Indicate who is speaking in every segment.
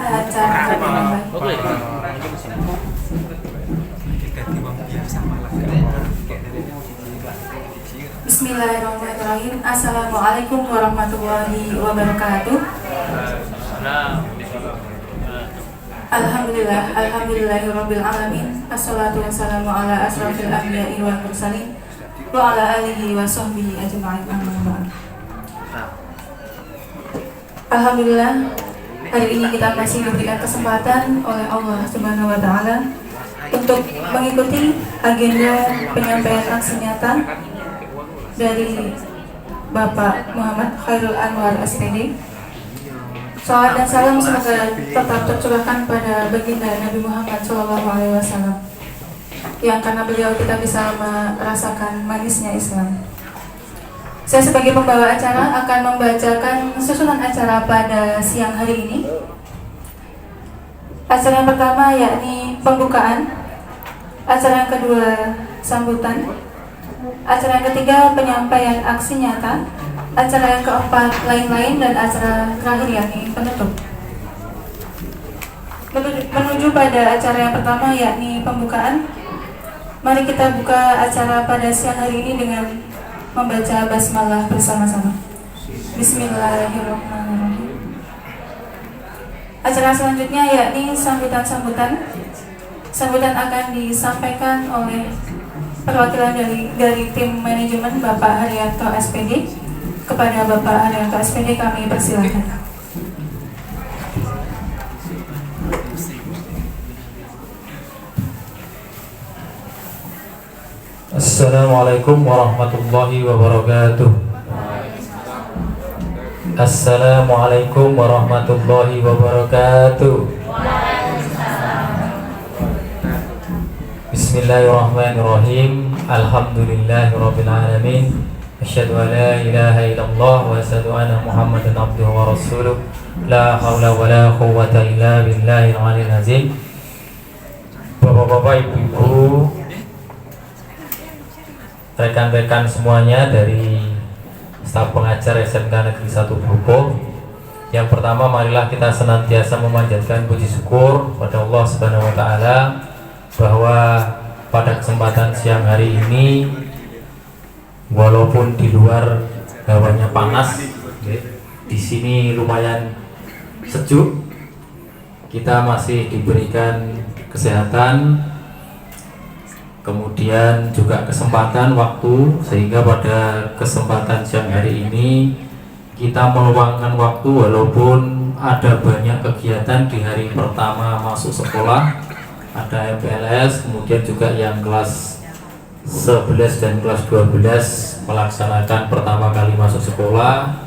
Speaker 1: acara dengan baik. Bismillahirrahmanirrahim. Assalamualaikum warahmatullahi wabarakatuh. Alhamdulillahirabbil alamin. Assalatu wassalamu ala asrofil anbiya'i wal mursalin wa ala alihi wa sahbihi ajma'in. Amma ba'd. Alhamdulillah, hari ini kita masih diberikan kesempatan oleh Allah Subhanahu wa taala untuk mengikuti agenda penyampaian aksi nyata dari Bapak Muhammad Khairul Anwar SPD. Salawat dan salam semoga tetap tercurahkan pada baginda Nabi Muhammad SAW, yang karena beliau kita bisa merasakan manisnya Islam. Saya sebagai pembawa acara akan membacakan susunan acara pada siang hari ini. Acara yang pertama yakni pembukaan, acara yang kedua sambutan, acara yang ketiga penyampaian aksi nyata, acara yang keempat lain-lain, dan acara terakhir yakni penutup. Menuju pada acara yang pertama yakni pembukaan, mari kita buka acara pada siang hari ini dengan membaca basmalah bersama-sama. Bismillahirrahmanirrahim. Acara selanjutnya yakni sambutan-sambutan. Sambutan akan disampaikan oleh perwakilan dari tim manajemen Bapak Haryanto SPD. Kepada Bapak Haryanto SPD kami persilakan.
Speaker 2: Assalamualaikum warahmatullahi wabarakatuh. Assalamualaikum warahmatullahi wabarakatuh. Bismillahirrahmanirrahim. Alhamdulillahirabbil alamin. Asyhadu an la ilaha illallah wa asyhadu anna Muhammadan abduhu wa rasuluh. La haula wa la quwwata illa billahil aliyyil azim. Bapak-bapak, ibu-ibu, rekan-rekan semuanya dari staf pengajar SMK Negeri 1 Brupo. Yang pertama, marilah kita senantiasa memanjatkan puji syukur pada Allah Subhanahu wa taala bahwa pada kesempatan siang hari ini, walaupun di luar hawanya panas, di sini lumayan sejuk, kita masih diberikan kesehatan, kemudian juga kesempatan waktu, sehingga pada kesempatan siang hari ini kita meluangkan waktu walaupun ada banyak kegiatan di hari pertama masuk sekolah, ada MPLS, kemudian juga yang kelas 11 dan kelas 12 melaksanakan pertama kali masuk sekolah,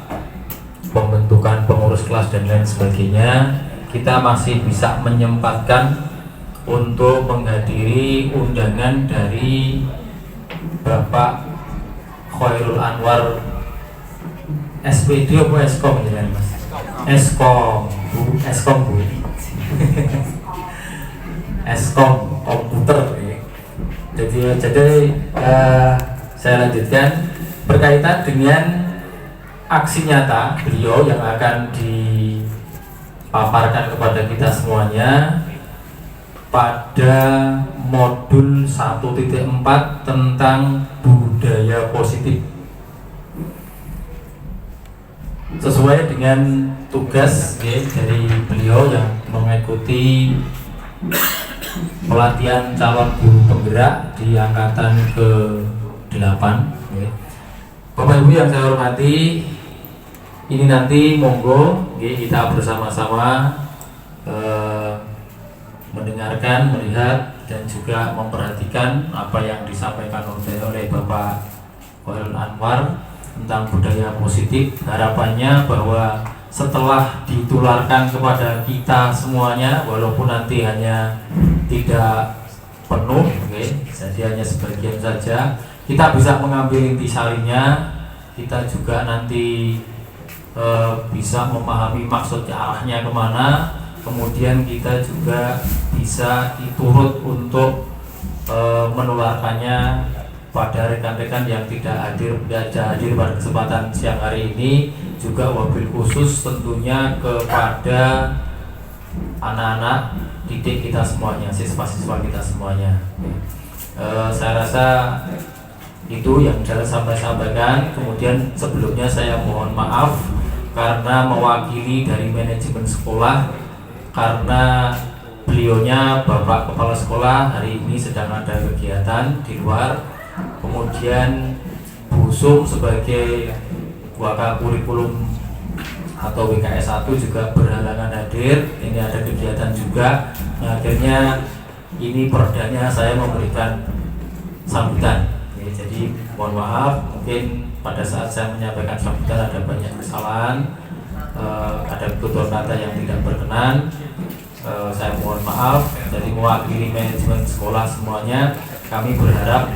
Speaker 2: pembentukan pengurus kelas dan lain sebagainya. Kita masih bisa menyempatkan untuk menghadiri undangan dari Bapak Khairul Anwar SPD atau Eskom ya Mas? Eskom Bu, Eskom Bu. Eskom komputer ya. Jadi saya lanjutkan berkaitan dengan aksi nyata beliau yang akan dipaparkan kepada kita semuanya pada modul 1.4 tentang budaya positif. Sesuai dengan tugas dari beliau yang mengikuti pelatihan calon guru penggerak di angkatan ke-8. Bapak Ibu yang saya hormati, ini nanti monggo kita bersama-sama mendengarkan, melihat, dan juga memperhatikan apa yang disampaikan oleh Bapak Khairul Anwar tentang budaya positif. Harapannya bahwa setelah ditularkan kepada kita semuanya, walaupun nanti hanya tidak penuh, jadi hanya sebagian saja, kita bisa mengambil intisarinya, kita juga nanti bisa memahami maksudnya, arahnya kemana. Kemudian kita juga bisa diturut untuk menularkannya pada rekan-rekan yang tidak hadir pada kesempatan siang hari ini, juga wabil khusus tentunya kepada anak-anak didik kita semuanya, siswa-siswa kita semuanya. Saya rasa itu yang saya sampaikan. Kemudian sebelumnya saya mohon maaf karena mewakili dari manajemen sekolah, karena beliaunya Bapak Kepala Sekolah hari ini sedang ada kegiatan di luar. Kemudian Bu Sum sebagai Waka Kurikulum atau WKS 1 juga berhalangan hadir. Ini ada kegiatan juga. Nah, akhirnya ini perdanya saya memberikan sambutan. Oke, jadi mohon maaf mungkin pada saat saya menyampaikan sambutan ada banyak kesalahan, ada tutur kata yang tidak berkenan. Saya mohon maaf. Jadi mewakili manajemen sekolah semuanya, kami berharap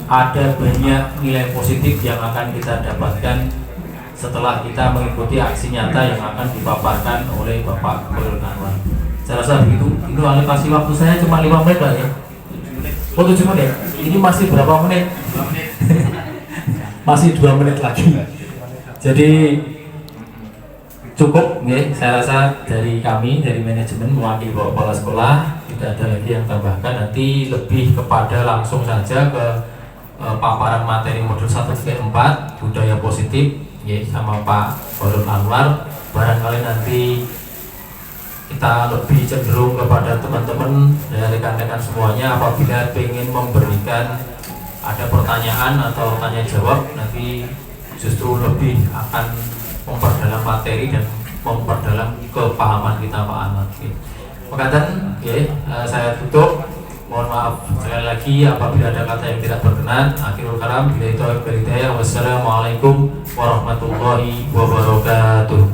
Speaker 2: ada banyak nilai positif yang akan kita dapatkan setelah kita mengikuti aksi nyata yang akan dipaparkan oleh Bapak Khairul Anwar. Saya rasa begitu. Itu alokasi waktu saya cuma 5 menit Pak ya. Oh 7 menit. Ini masih berapa menit? Masih 2 menit lagi. Jadi cukup ya. Saya rasa dari kami, dari manajemen mewakili Bapak Kepala Sekolah, tidak ada lagi yang tambahkan. Nanti lebih kepada langsung saja ke paparan materi modul 1.4 budaya positif ya, sama Pak Khairul Anwar. Barangkali nanti kita lebih cenderung kepada teman-teman dan rekan-rekan semuanya apabila ingin memberikan ada pertanyaan atau tanya jawab, nanti justru lebih akan memperdalam materi dan memperdalam kepahaman kita Pak Anwar. Makatan saya tutup. Mohon maaf sekali lagi apabila ada kata yang tidak berkenan. Akhirul kalam, bila itu hidayah. Wassalamualaikum warahmatullahi wabarakatuh.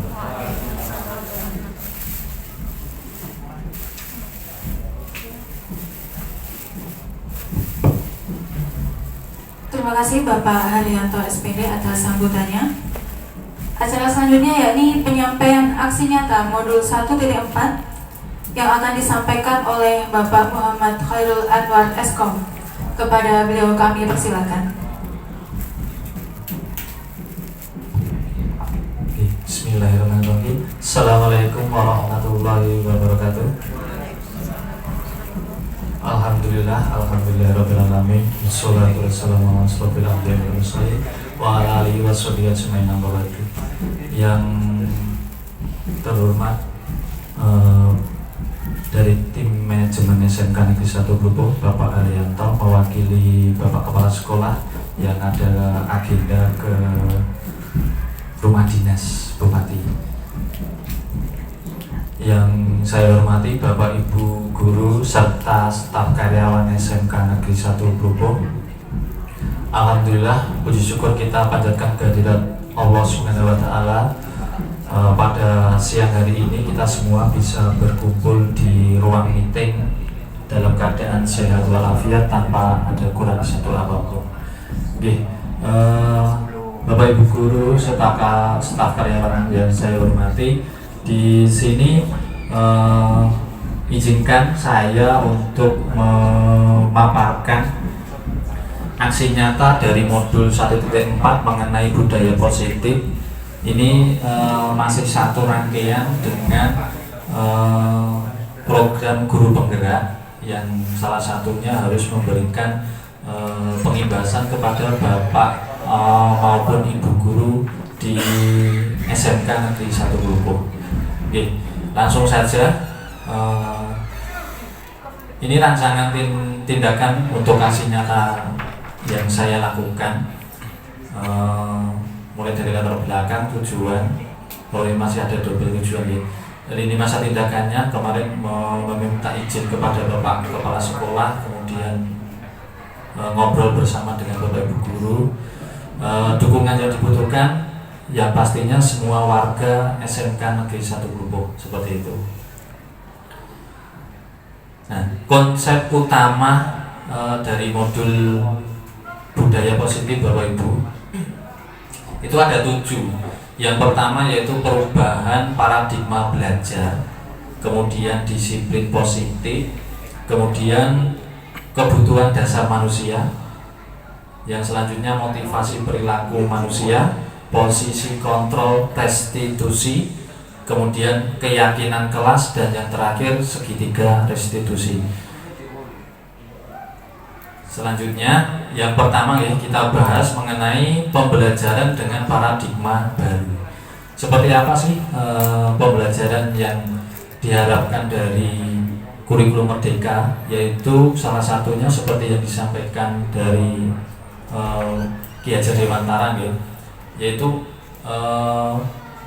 Speaker 1: Terima kasih Bapak Haryanto SPD atas sambutannya. Acara selanjutnya yakni penyampaian aksi nyata modul 1.4 yang akan disampaikan oleh Bapak Muhammad Khairul Anwar Eskom. Kepada beliau kami persilakan.
Speaker 3: Bismillahirrahmanirrahim. Assalamualaikum warahmatullahi wabarakatuh. Alhamdulillahirabbil alamin. Wassalatu wassalamu ala asyrofil anbiya'i wal mursalin wa ala alihi washabihi ajmain. Yang terhormat, dari tim manajemen SMK Negeri 1 Grupo, Bapak Haryanto mewakili Bapak Kepala Sekolah yang ada agenda ke rumah dinas Bupati. Yang saya hormati Bapak Ibu guru serta staf karyawan SMK Negeri 1 Grupo. Alhamdulillah, puji syukur kita panjatkan kehadirat Allah Subhanahu wa taala. Pada siang hari ini kita semua bisa berkumpul di ruang meeting dalam keadaan sehat walafiat tanpa ada kurang satu apapun. Bapak Ibu guru serta staf karyawan yang saya hormati, di sini izinkan saya untuk memaparkan aksi nyata dari modul 1.4 mengenai budaya positif. Ini masih satu rangkaian dengan program guru penggerak yang salah satunya harus memberikan pengimbasan kepada Bapak maupun Ibu guru di SMK Negeri 1 Grupo. Oke, langsung saja. Ini rancangan tindakan untuk aksi nyata yang saya lakukan. Mulai dari latar belakang, tujuan, mulai masih ada double tujuan ya. Jadi ini masa tindakannya kemarin meminta izin kepada Bapak Kepala Sekolah, kemudian ngobrol bersama dengan Bapak Ibu guru. Dukungan yang dibutuhkan ya pastinya semua warga SMK Negeri 1 Grupo, seperti itu. Nah, konsep utama dari modul budaya positif Bapak Ibu itu ada 7. Yang pertama yaitu perubahan paradigma belajar, kemudian disiplin positif, kemudian kebutuhan dasar manusia, yang selanjutnya motivasi perilaku manusia, posisi kontrol restitusi, kemudian keyakinan kelas, dan yang terakhir segitiga restitusi. Selanjutnya, yang pertama ya, kita bahas mengenai pembelajaran dengan paradigma baru. Seperti apa sih pembelajaran yang diharapkan dari kurikulum Merdeka, yaitu salah satunya seperti yang disampaikan dari Ki Hajar Dewantara ya, yaitu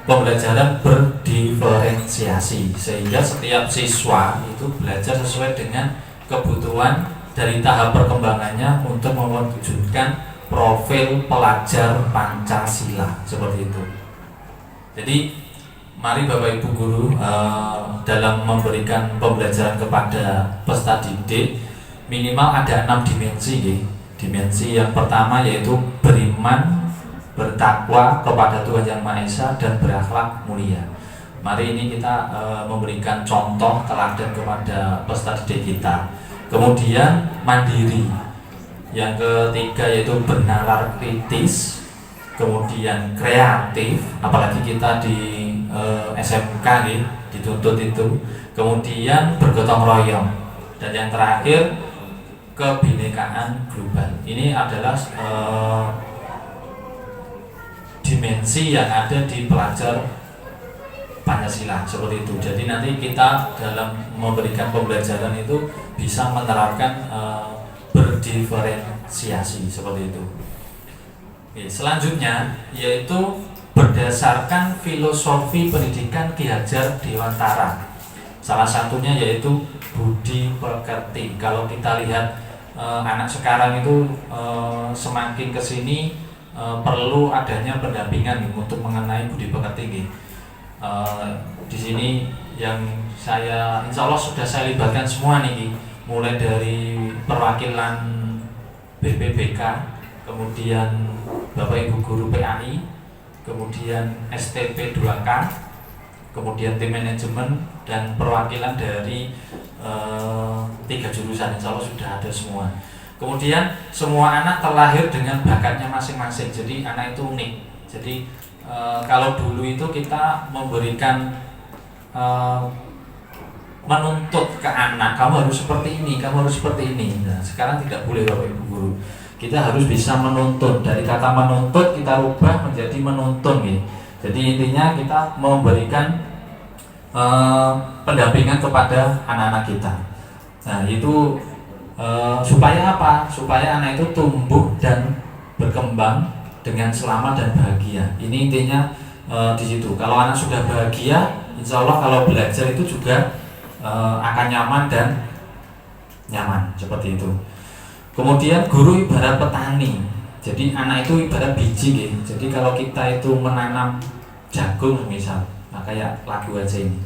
Speaker 3: pembelajaran berdiferensiasi, sehingga setiap siswa itu belajar sesuai dengan kebutuhan dari tahap perkembangannya untuk mewujudkan profil pelajar Pancasila, seperti itu. Jadi mari Bapak Ibu Guru dalam memberikan pembelajaran kepada peserta didik minimal ada 6 dimensi ya. Dimensi yang pertama yaitu beriman, bertakwa kepada Tuhan Yang Maha Esa, dan berakhlak mulia. Mari ini kita memberikan contoh teladan kepada peserta didik kita. Kemudian mandiri. Yang ketiga yaitu bernalar kritis. Kemudian kreatif, apalagi kita di SMK nih, dituntut itu. Kemudian bergotong royong. Dan yang terakhir kebinekaan global. Ini adalah dimensi yang ada di pelajar Pancasila, seperti itu. Jadi nanti kita dalam memberikan pembelajaran itu bisa menerapkan berdiferensiasi, seperti itu. Oke, selanjutnya yaitu berdasarkan filosofi pendidikan Ki Hajar Dewantara. Salah satunya yaitu budi pekerti. Kalau kita lihat anak sekarang itu semakin kesini perlu adanya pendampingan untuk mengenai budi pekerti. Di sini yang saya insya Allah sudah saya libatkan semua nih, mulai dari perwakilan BPBK, kemudian Bapak Ibu Guru PAI, kemudian STP 2K, kemudian tim manajemen, dan perwakilan dari 3 jurusan insya Allah sudah ada semua. Kemudian semua anak terlahir dengan bakatnya masing-masing, jadi anak itu unik. Jadi kalau dulu itu kita memberikan menuntut ke anak, kamu harus seperti ini, kamu harus seperti ini. Nah, sekarang tidak boleh Bapak Ibu Guru. Kita harus bisa menuntun. Dari kata menuntut kita rubah menjadi menuntun ya. Jadi intinya kita memberikan pendampingan kepada anak-anak kita. Nah, itu supaya apa? Supaya anak itu tumbuh dan berkembang dengan selamat dan bahagia. Ini intinya di situ. Kalau anak sudah bahagia, insya Allah kalau belajar itu juga akan nyaman dan nyaman, seperti itu. Kemudian guru ibarat petani. Jadi anak itu ibarat biji gitu. Jadi kalau kita itu menanam jagung misal, nah kayak lagu aja ini.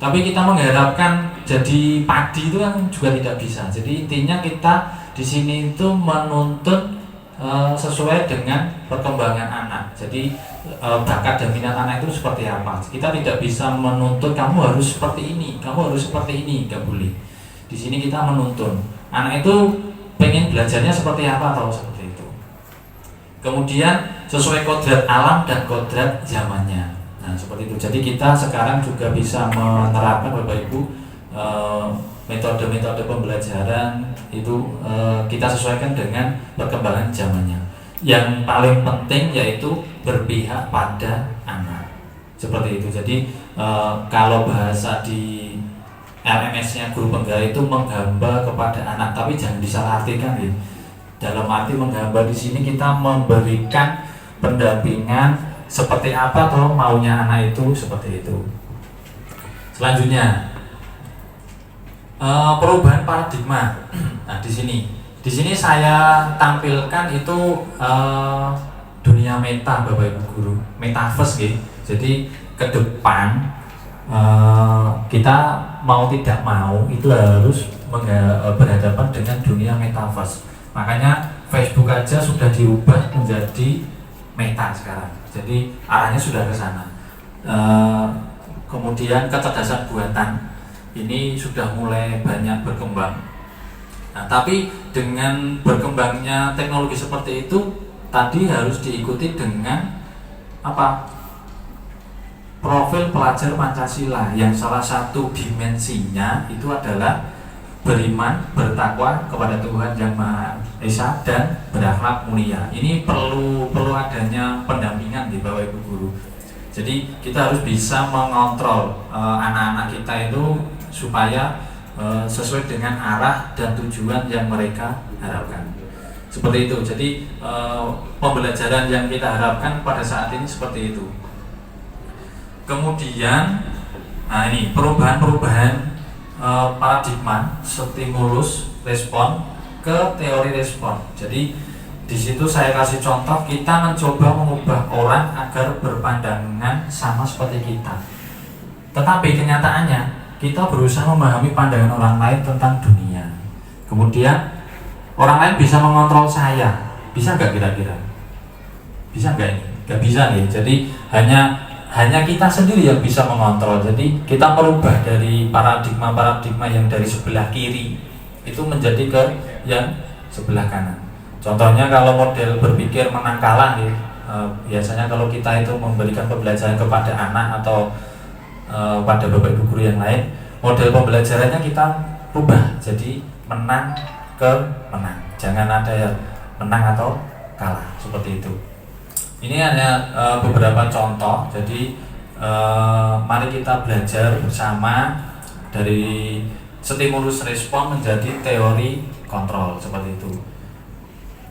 Speaker 3: Tapi kita mengharapkan jadi padi itu kan juga tidak bisa. Jadi intinya kita di sini itu menuntut sesuai dengan perkembangan anak. Jadi bakat dan minat anak itu seperti apa. Kita tidak bisa menuntut kamu harus seperti ini, kamu harus seperti ini, nggak boleh. Di sini kita menuntun. Anak itu pengen belajarnya seperti apa atau seperti itu. Kemudian sesuai kodrat alam dan kodrat zamannya. Nah seperti itu. Jadi kita sekarang juga bisa menerapkan Bapak Ibu metode-metode pembelajaran itu kita sesuaikan dengan perkembangan zamannya. Yang paling penting yaitu berpihak pada anak. Seperti itu. Jadi kalau bahasa di LMS-nya guru penggerak itu menghamba kepada anak, tapi jangan disalahartikan ya. Dalam arti menghamba di sini kita memberikan pendampingan seperti apa atau maunya anak itu, seperti itu. Selanjutnya perubahan paradigma. Nah di sini saya tampilkan itu dunia meta Bapak Ibu Guru, metaverse gitu. Jadi ke depan kita mau tidak mau itu harus berhadapan dengan dunia metaverse. Makanya Facebook aja sudah dirubah menjadi meta sekarang. Jadi arahnya sudah ke sana. Kemudian kecerdasan buatan ini sudah mulai banyak berkembang. Nah, tapi dengan berkembangnya teknologi seperti itu tadi harus diikuti dengan apa? profil pelajar Pancasila yang salah satu dimensinya itu adalah beriman, bertakwa kepada Tuhan Yang Maha Esa dan berakhlak mulia. Ini perlu adanya pendampingan di Bapak Ibu guru. Jadi kita harus bisa mengontrol anak-anak kita itu supaya sesuai dengan arah dan tujuan yang mereka harapkan. Seperti itu. Jadi pembelajaran yang kita harapkan pada saat ini seperti itu. Kemudian, nah ini perubahan-perubahan paradigma stimulus respon ke teori respon. Jadi di situ saya kasih contoh, kita mencoba mengubah orang agar berpandangan sama seperti kita. Tetapi kenyataannya kita berusaha memahami pandangan orang lain tentang dunia. Kemudian orang lain bisa mengontrol saya, bisa nggak kira-kira? Bisa nggak ini? Nggak bisa nih. Jadi hanya kita sendiri yang bisa mengontrol. Jadi kita merubah dari paradigma yang dari sebelah kiri itu menjadi ke yang sebelah kanan. Contohnya kalau model berpikir menang kalah ya, biasanya kalau kita itu memberikan pembelajaran kepada anak atau pada bapak ibu guru yang lain, model pembelajarannya kita rubah jadi menang ke menang. Jangan ada yang menang atau kalah seperti itu. Ini hanya beberapa contoh. Jadi mari kita belajar bersama dari stimulus respon menjadi teori kontrol seperti itu.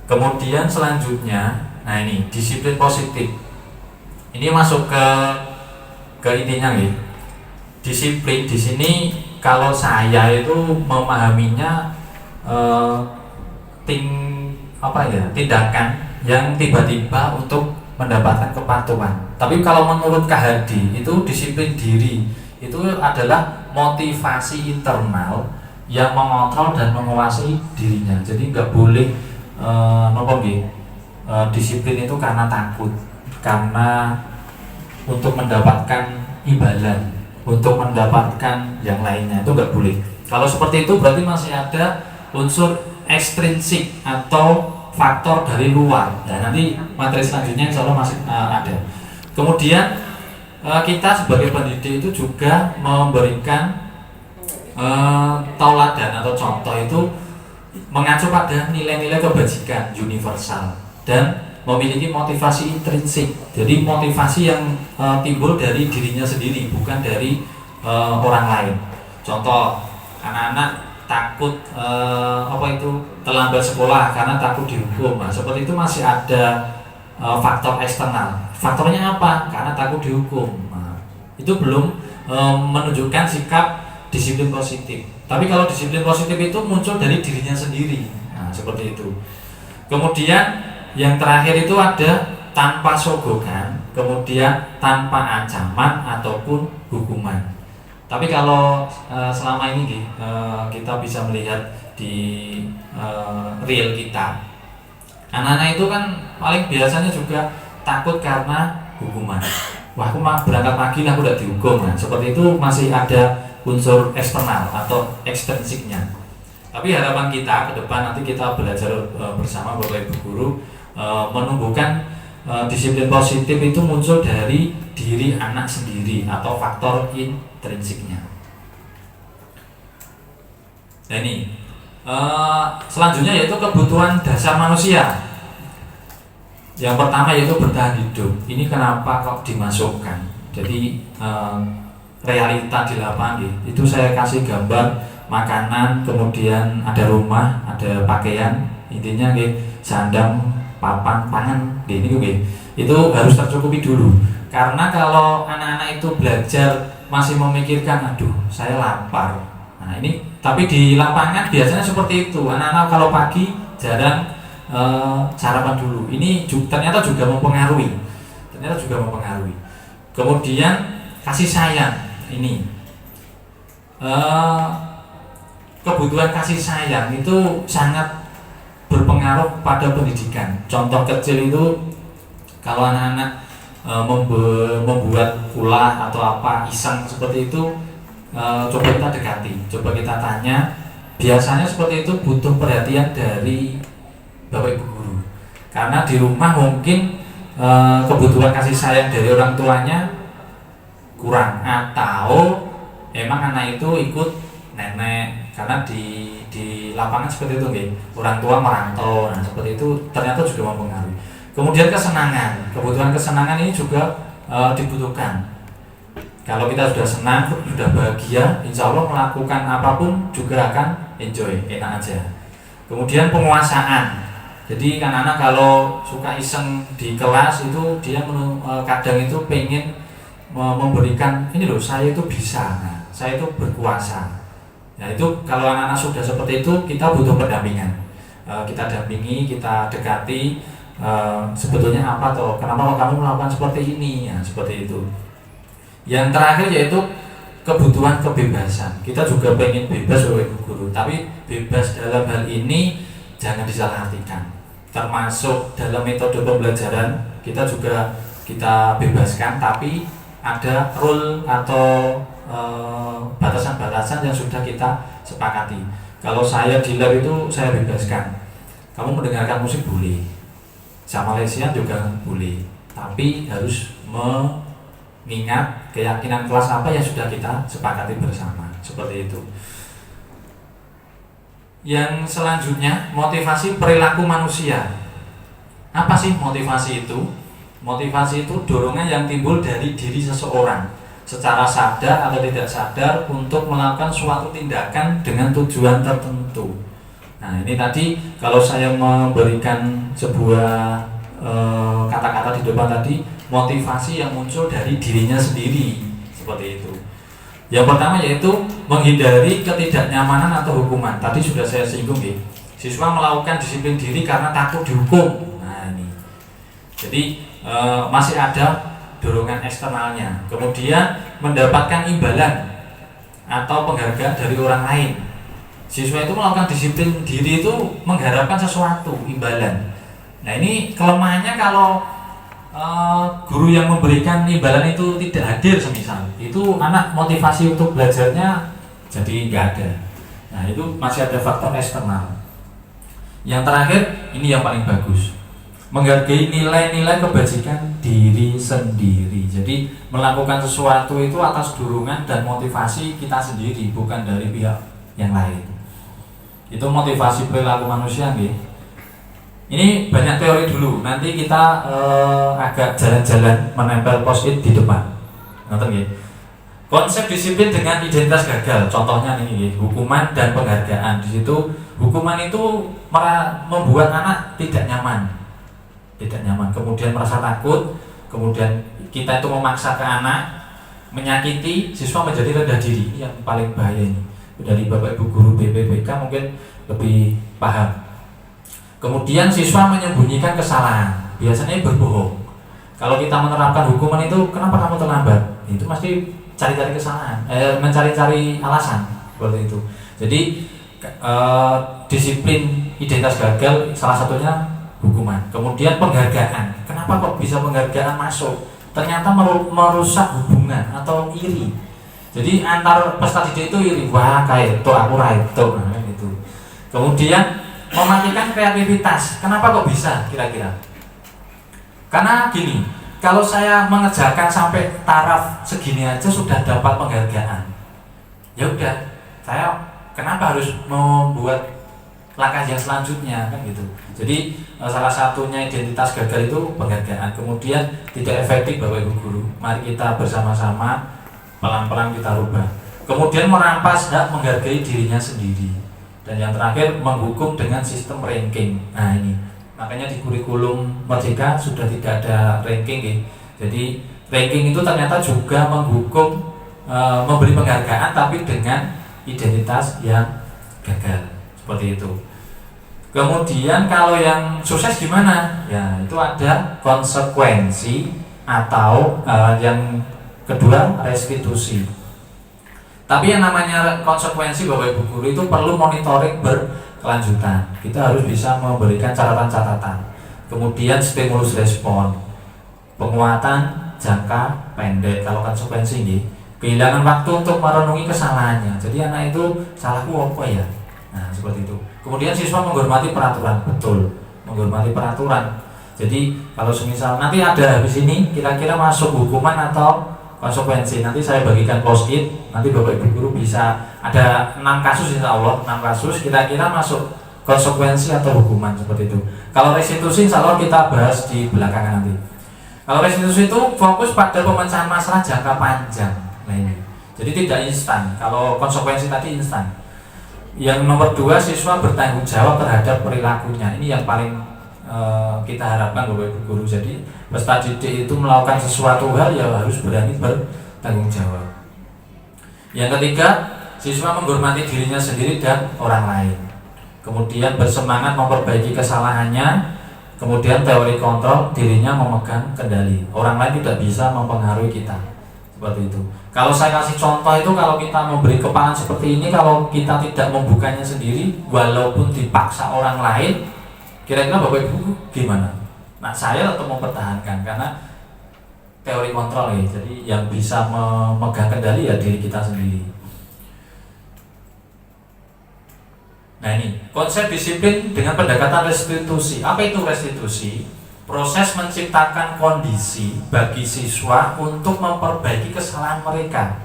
Speaker 3: Kemudian selanjutnya, nah ini disiplin positif. Ini masuk ke intinya nih. Disiplin di sini kalau saya itu memahaminya tindakan yang tiba-tiba untuk mendapatkan kepatuhan. Tapi kalau menurut KHD itu disiplin diri itu adalah motivasi internal yang mengontrol dan menguasai dirinya. Jadi nggak boleh disiplin itu karena takut, karena untuk mendapatkan imbalan, untuk mendapatkan yang lainnya, itu nggak boleh. Kalau seperti itu berarti masih ada unsur ekstrinsik atau faktor dari luar. Ya, nanti materi selanjutnya insya Allah masih ada. Kemudian kita sebagai pendidik itu juga memberikan tauladan atau contoh itu mengacu pada nilai-nilai kebajikan universal dan memiliki motivasi intrinsik. Jadi motivasi yang timbul dari dirinya sendiri, bukan dari orang lain. Contoh, anak-anak takut terlambat sekolah karena takut dihukum. Nah, seperti itu masih ada faktor eksternal. Faktornya apa? Karena takut dihukum. Nah, itu belum menunjukkan sikap disiplin positif. Tapi kalau disiplin positif itu muncul dari dirinya sendiri. Nah, seperti itu. Kemudian yang terakhir itu ada tanpa sogokan, kemudian tanpa ancaman ataupun hukuman. Tapi kalau selama ini kita bisa melihat di real kita, anak-anak itu kan paling biasanya juga takut karena hukuman. Wah, aku berangkat pagi aku udah dihukum. Nah, seperti itu masih ada unsur eksternal atau ekstrinsiknya. Tapi harapan kita ke depan nanti kita belajar bersama Bapak Ibu guru menumbuhkan disiplin positif itu muncul dari diri anak sendiri atau faktor intrinsiknya. Nah ini selanjutnya yaitu kebutuhan dasar manusia. Yang pertama yaitu bertahan hidup. Ini kenapa kok dimasukkan? Jadi realita di lapangan itu saya kasih gambar makanan, kemudian ada rumah, ada pakaian, intinya sandang, papan, pangan, ini itu harus tercukupi dulu. Karena kalau anak-anak itu belajar masih memikirkan, aduh saya lapar. Nah ini, tapi di lapangan biasanya seperti itu. Anak-anak kalau pagi jarang sarapan dulu. Ini ternyata juga mempengaruhi. Kemudian kasih sayang ini. Kebutuhan kasih sayang itu sangat berpengaruh pada pendidikan. Contoh kecil itu kalau anak-anak membuat ulah atau apa iseng seperti itu, coba kita dekati, coba kita tanya. Biasanya seperti itu butuh perhatian dari Bapak Ibu guru, karena di rumah mungkin kebutuhan kasih sayang dari orang tuanya kurang, atau emang anak itu ikut nenek karena di lapangan seperti itu nggih, orang tua merantau, nah seperti itu ternyata juga mempengaruhi. Kemudian kesenangan, kebutuhan kesenangan ini juga dibutuhkan. Kalau kita sudah senang, sudah bahagia, insya Allah melakukan apapun juga akan enjoy, enak aja. Kemudian penguasaan. Jadi kan anak kalau suka iseng di kelas itu dia kadang itu pengen memberikan ini loh, saya itu bisa, nah, saya itu berkuasa. Nah itu kalau anak-anak sudah seperti itu kita butuh pendampingan. Kita dampingi, kita dekati. Sebetulnya apa toh? Kenapa kamu melakukan seperti ini? Ya, seperti itu. Yang terakhir yaitu kebutuhan kebebasan. Kita juga pengen bebas oleh guru, tapi bebas dalam hal ini jangan disalahartikan. Termasuk dalam metode pembelajaran kita juga kita bebaskan, tapi ada rule atau batasan-batasan yang sudah kita sepakati. Kalau saya di lab itu saya bebaskan. Kamu mendengarkan musik boleh, sama lesian juga boleh, tapi harus mengingat keyakinan kelas apa yang sudah kita sepakati bersama, seperti itu. Yang selanjutnya, motivasi perilaku manusia. Apa sih motivasi itu? Motivasi itu dorongan yang timbul dari diri seseorang secara sadar atau tidak sadar untuk melakukan suatu tindakan dengan tujuan tertentu. Nah ini tadi kalau saya memberikan sebuah kata-kata di depan tadi, motivasi yang muncul dari dirinya sendiri, seperti itu. Yang pertama yaitu menghindari ketidaknyamanan atau hukuman. Tadi sudah saya singgung ya. Siswa melakukan disiplin diri karena takut dihukum. Nah ini. Jadi masih ada dorongan eksternalnya. Kemudian mendapatkan imbalan atau penghargaan dari orang lain. Siswa itu melakukan disiplin diri itu mengharapkan sesuatu, imbalan. Nah ini kelemahannya kalau guru yang memberikan imbalan itu tidak hadir semisal, itu anak motivasi untuk belajarnya jadi nggak ada. Nah itu masih ada faktor eksternal. Yang terakhir ini yang paling bagus, menghargai nilai-nilai kebajikan diri sendiri. Jadi melakukan sesuatu itu atas dorongan dan motivasi kita sendiri, bukan dari pihak yang lain. Itu motivasi perilaku manusia nih. Ini banyak teori dulu. Nanti kita agak jalan-jalan menempel post-it di depan. Nonton ya. Konsep disiplin dengan identitas gagal. Contohnya ini, hukuman dan penghargaan. Di situ hukuman itu membuat anak tidak nyaman. Tidak nyaman. Kemudian merasa takut. Kemudian kita itu memaksa ke anak, menyakiti, siswa menjadi rendah diri. Ini yang paling bahaya ini. Dari Bapak Ibu guru BPPK mungkin lebih paham. Kemudian siswa menyembunyikan kesalahan, biasanya berbohong. Kalau kita menerapkan hukuman itu, kenapa kamu terlambat? Itu pasti cari-cari kesalahan, mencari-cari alasan seperti itu. Jadi disiplin identitas gagal salah satunya hukuman. Kemudian penghargaan, kenapa kok bisa penghargaan masuk? Ternyata merusak hubungan atau iri. Jadi antar peserta didik itu iri, wah kayak itu aku itu, nah, gitu. Kemudian mematikan kreativitas. Kenapa kok bisa kira-kira? Karena gini, kalau saya mengerjakan sampai taraf segini aja sudah dapat penghargaan, ya udah, saya kenapa harus membuat langkah yang selanjutnya, kan gitu. Jadi salah satunya identitas gagal itu penghargaan. Kemudian tidak efektif Bapak Ibu guru. Mari kita bersama-sama pelan-pelan kita rubah. Kemudian merampas hak menghargai dirinya sendiri. Dan yang terakhir menghukum dengan sistem ranking. Nah ini makanya di kurikulum Merdeka sudah tidak ada ranking ya. Jadi ranking itu ternyata juga menghukum, memberi penghargaan tapi dengan identitas yang gagal, seperti itu. Kemudian kalau yang sukses gimana? Ya itu ada konsekuensi atau yang kedua restitusi. Tapi yang namanya konsekuensi Bapak Ibu guru itu perlu monitoring berkelanjutan. Kita harus bisa memberikan catatan-catatan. Kemudian stimulus respon, penguatan jangka pendek. Kalau konsekuensi ini kehilangan waktu untuk merenungi kesalahannya. Jadi anak itu salahku apa ya? Nah seperti itu. Kemudian siswa menghormati peraturan, betul, menghormati peraturan. Jadi kalau semisal nanti ada habis ini kira-kira masuk hukuman atau konsekuensi. Nanti saya bagikan post it, nanti Bapak Ibu guru bisa ada 6 kasus insya Allah, 6 kasus kira-kira masuk konsekuensi atau hukuman seperti itu. Kalau restitusi insya Allah kita bahas di belakangan nanti. Kalau restitusi itu fokus pada pemecahan masalah jangka panjang. Nah ini, jadi tidak instan. Kalau konsekuensi tadi instan. Yang nomor 2, siswa bertanggung jawab terhadap perilakunya. Ini yang paling kita harapkan Bapak Ibu guru. Jadi peserta didik itu melakukan sesuatu hal yang harus berani bertanggung jawab. Yang ketiga, siswa menghormati dirinya sendiri dan orang lain. Kemudian bersemangat memperbaiki kesalahannya. Kemudian teori kontrol, dirinya memegang kendali. Orang lain tidak bisa mempengaruhi kita. Seperti itu. Kalau saya kasih contoh itu, kalau kita memberi kepalan seperti ini, kalau kita tidak membukanya sendiri, walaupun dipaksa orang lain, kira-kira Bapak Ibu gimana? Nah, saya tetap mempertahankan karena teori kontrol ya. Jadi yang bisa memegang kendali ya diri kita sendiri. Nah ini, konsep disiplin dengan pendekatan restitusi. Apa itu restitusi? Proses menciptakan kondisi bagi siswa untuk memperbaiki kesalahan mereka,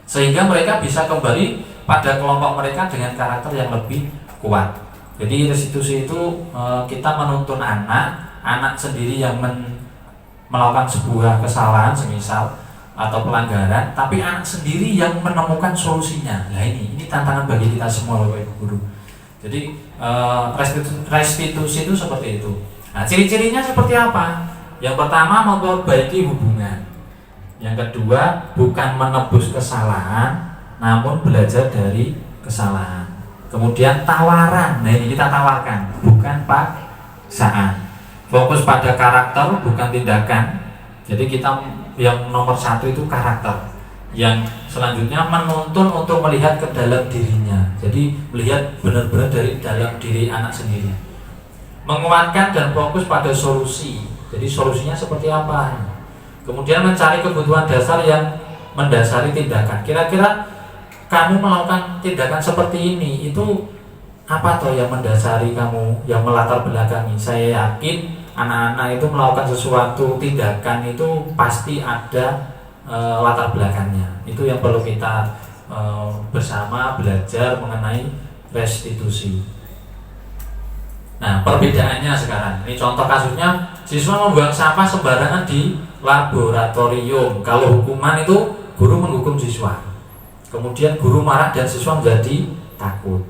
Speaker 3: sehingga mereka bisa kembali pada kelompok mereka dengan karakter yang lebih kuat. Jadi restitusi itu kita menuntun anak sendiri yang melakukan sebuah kesalahan semisal atau pelanggaran, tapi anak sendiri yang menemukan solusinya. Nah ini tantangan bagi kita semua Bapak Ibu guru. Jadi restitusi itu seperti itu. Nah ciri-cirinya seperti apa? Yang pertama, memperbaiki hubungan. Yang kedua, bukan menebus kesalahan, namun belajar dari kesalahan. Kemudian tawaran. Nah ini kita tawarkan, bukan paksaan. Fokus pada karakter, bukan tindakan. Jadi kita yang nomor 1 itu karakter. Yang selanjutnya menuntun untuk melihat ke dalam dirinya. Jadi melihat benar-benar dari dalam diri anak sendiri. Menguatkan dan fokus pada solusi. Jadi solusinya seperti apa? Kemudian mencari kebutuhan dasar yang mendasari tindakan. Kira-kira kamu melakukan tindakan seperti ini, itu apa toh yang mendasari kamu, yang melatar belakangi? Saya yakin anak-anak itu melakukan sesuatu tindakan itu pasti ada latar belakangnya. Itu yang perlu kita bersama belajar mengenai restitusi. Nah perbedaannya sekarang, ini contoh kasusnya, siswa membuang sampah sembarangan di laboratorium. Kalau hukuman itu guru menghukum siswa, kemudian guru marah dan siswa menjadi takut.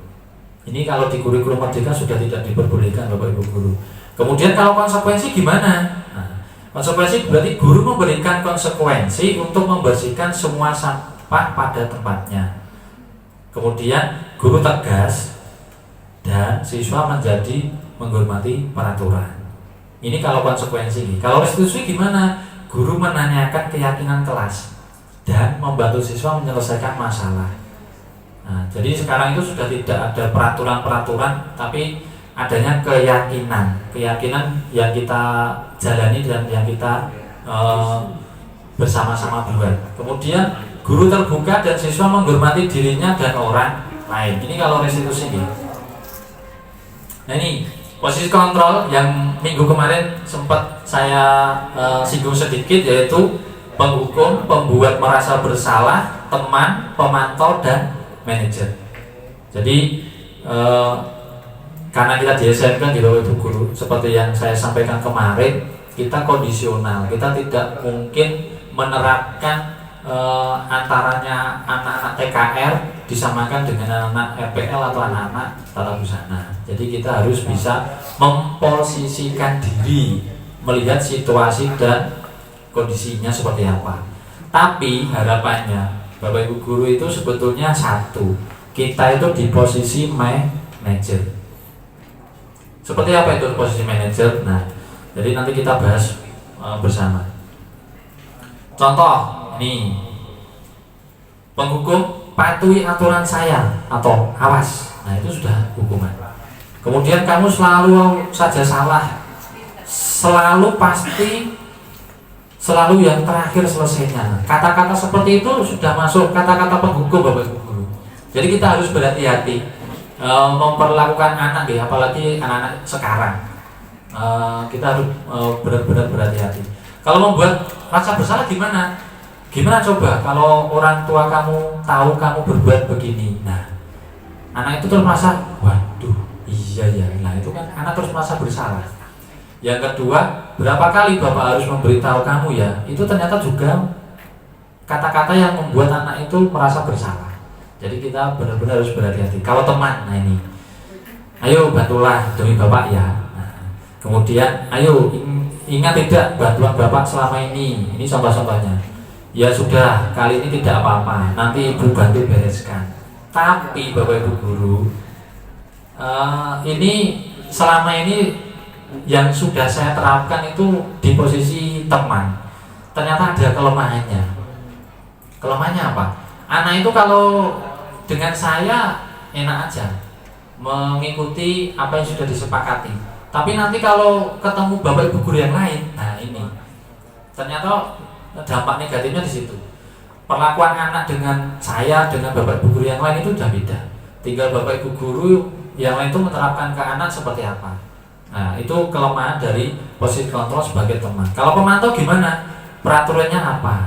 Speaker 3: Ini kalau di kurikulum merdeka sudah tidak diperbolehkan Bapak Ibu guru. Kemudian kalau konsekuensi gimana? Nah, konsekuensi berarti guru memberikan konsekuensi untuk membersihkan semua sampah pada tempatnya. Kemudian guru tegas dan siswa menjadi menghormati peraturan. Ini kalau konsekuensi. Kalau restitusi gimana? Guru menanyakan keyakinan kelas dan membantu siswa menyelesaikan masalah. Nah, jadi sekarang itu sudah tidak ada peraturan-peraturan, tapi adanya keyakinan yang kita jalani dan yang kita bersama-sama buat. Kemudian guru terbuka dan siswa menghormati dirinya dan orang lain. Ini kalau restitusi ini. Nah ini posisi kontrol yang minggu kemarin sempat saya singgung sedikit, yaitu penghukum, pembuat merasa bersalah, teman, pemantau, dan manajer. Jadi karena kita di SMK gitu Ibu Guru, seperti yang saya sampaikan kemarin, kita kondisional, kita tidak mungkin menerapkan antaranya anak-anak TKR disamakan dengan anak-anak RPL atau anak-anak tata busana. Jadi kita harus bisa memposisikan diri, melihat situasi dan kondisinya seperti apa. Tapi harapannya Bapak Ibu Guru itu sebetulnya satu, kita itu di posisi manajer. Seperti apa itu posisi manajer? Nah, jadi nanti kita bahas bersama. Contoh, nih, penghukum patuhi aturan saya atau awas. Nah, itu sudah hukuman. Kemudian kamu selalu saja salah, selalu pasti, selalu yang terakhir selesainya. Kata-kata seperti itu sudah masuk kata-kata penghukum Bapak Ibu Guru. Jadi kita harus berhati-hati memperlakukan anak ya, apalagi anak-anak sekarang. Kita harus benar-benar berhati-hati. Kalau membuat rasa bersalah gimana? Gimana coba kalau orang tua kamu tahu kamu berbuat begini? Nah, anak itu terus merasa, waduh, iya ya. Nah, itu kan anak terus merasa bersalah. Yang kedua, berapa kali bapak harus memberitahu kamu ya? Itu ternyata juga kata-kata yang membuat anak itu merasa bersalah. Jadi kita benar-benar harus berhati-hati. Kalau teman, nah ini, ayo bantulah demi bapak ya. Nah, kemudian, ayo ingat tidak bantuan bapak selama ini. Ini contoh-contohnya. Ya sudah, kali ini tidak apa-apa. Nanti ibu bantu bereskan. Tapi bapak ibu guru, ini selama ini yang sudah saya terapkan itu di posisi teman. Ternyata ada kelemahannya. Kelemahannya apa? Anak itu kalau dengan saya enak aja mengikuti apa yang sudah disepakati. Tapi nanti kalau ketemu bapak ibu guru yang lain, nah ini ternyata dampak negatifnya di situ. Perlakuan anak dengan saya, dengan bapak ibu guru yang lain itu sudah beda. Tinggal bapak ibu guru yang lain itu menerapkan ke anak seperti apa. Nah, itu kelemahan dari posisi kontrol sebagai teman. Kalau pemantau gimana? Peraturannya apa?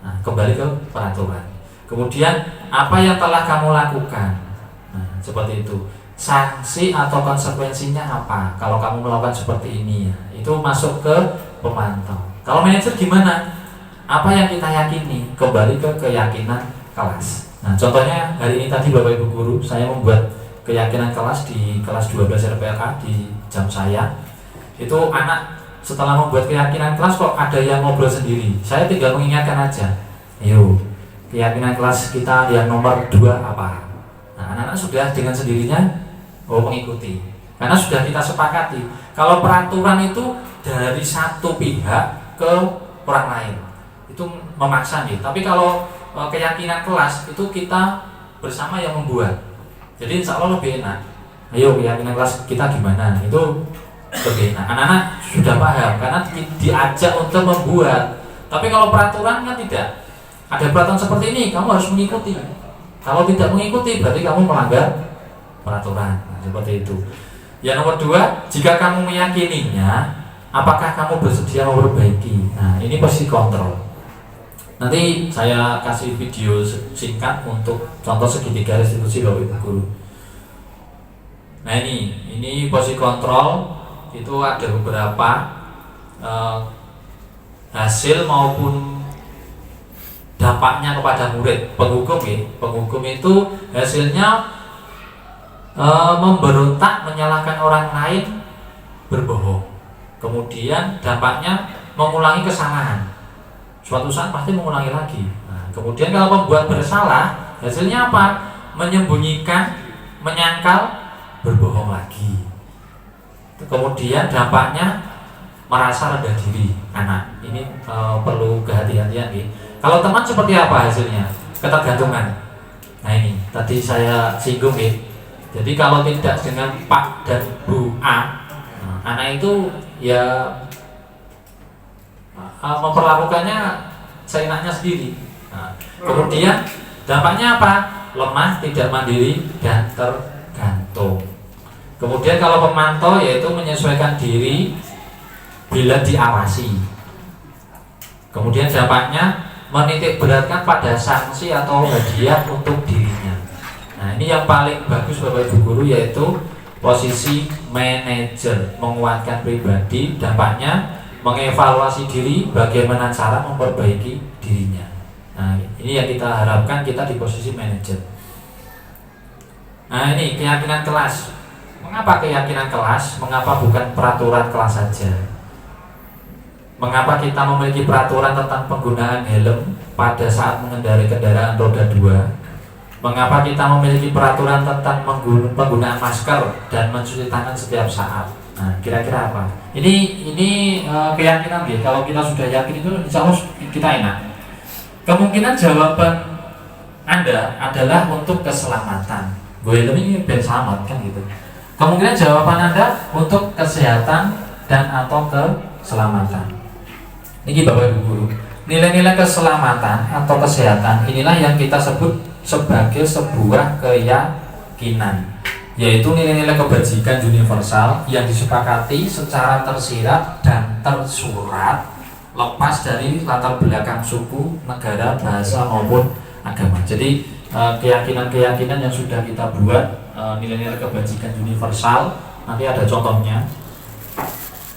Speaker 3: Nah, kembali ke peraturan. Kemudian apa yang telah kamu lakukan? Nah, seperti itu. Sanksi atau konsekuensinya apa kalau kamu melakukan seperti ini ya? Itu masuk ke pemantau. Kalau manajer gimana? Apa yang kita yakini? Kembali ke keyakinan kelas. Nah, contohnya hari ini tadi Bapak Ibu Guru, saya membuat keyakinan kelas di kelas 12 RPLK di jam saya. Itu anak setelah membuat keyakinan kelas kok ada yang ngobrol sendiri. Saya tinggal mengingatkan aja. Ayo, keyakinan kelas kita yang nomor 2 apa? Nah, anak-anak sudah dengan sendirinya mengikuti. Karena sudah kita sepakati. Kalau peraturan itu dari satu pihak ke orang lain, itu memaksa nih. Tapi kalau keyakinan kelas itu kita bersama yang membuat. Jadi insya Allah lebih enak. Ayo keyakinan kelas kita gimana? Itu lebih enak. Anak-anak sudah paham karena diajak untuk membuat. Tapi kalau peraturan kan tidak. Ada peraturan seperti ini, kamu harus mengikuti. Kalau tidak mengikuti berarti kamu melanggar peraturan. Nah, seperti itu. Yang nomor 2, jika kamu meyakininya, apakah kamu bersedia memperbaiki? Nah, ini posisi kontrol. Nanti saya kasih video singkat untuk contoh segitiga restitusi Bapak Ibu Guru. Nah, ini posisi kontrol. Itu ada beberapa hasil maupun dampaknya kepada murid. Penghukum itu hasilnya memberontak, menyalahkan orang lain, berbohong. Kemudian dampaknya mengulangi kesalahan. Suatu saat pasti mengulangi lagi. Nah, kemudian kalau pembuat bersalah, hasilnya apa? Menyembunyikan, menyangkal, berbohong lagi. Kemudian dampaknya merasa rendah diri anak. Ini perlu kehati-hatian nih. Kalau teman seperti apa hasilnya? Ketergantungan. Nah, ini tadi saya singgung nih. Jadi kalau tidak dengan Pak dan Bu A, anak itu ya memperlakukannya seenaknya sendiri. Nah, kemudian dampaknya apa? Lemah, tidak mandiri, dan tergantung. Kemudian kalau pemantau yaitu menyesuaikan diri bila diawasi. Kemudian dampaknya menitik beratkan pada sanksi atau hadiah untuk dirinya. Nah, ini yang paling bagus Bapak Ibu Guru yaitu posisi manajer, menguatkan pribadi, dampaknya mengevaluasi diri, bagaimana cara memperbaiki dirinya. Nah, ini yang kita harapkan kita di posisi manajer. Nah, ini keyakinan kelas. Mengapa keyakinan kelas? Mengapa bukan peraturan kelas saja? Mengapa kita memiliki peraturan tentang penggunaan helm pada saat mengendarai kendaraan roda 2? Mengapa kita memiliki peraturan tentang penggunaan masker dan mencuci tangan setiap saat? Nah, kira-kira apa? Ini keyakinan gitu. Kalau kita sudah yakin itu, insya Allah kita enak. Kemungkinan jawaban Anda adalah untuk keselamatan. Gue ini ben selamat kan gitu. Kemungkinan jawaban Anda untuk kesehatan dan atau keselamatan. Ini Bapak Ibu Guru. Nilai-nilai keselamatan atau kesehatan inilah yang kita sebut sebagai sebuah keyakinan, yaitu nilai-nilai kebajikan universal yang disepakati secara tersirat dan tersurat lepas dari latar belakang suku, negara, bahasa maupun agama. Jadi keyakinan-keyakinan yang sudah kita buat, nilai-nilai kebajikan universal, nanti ada contohnya.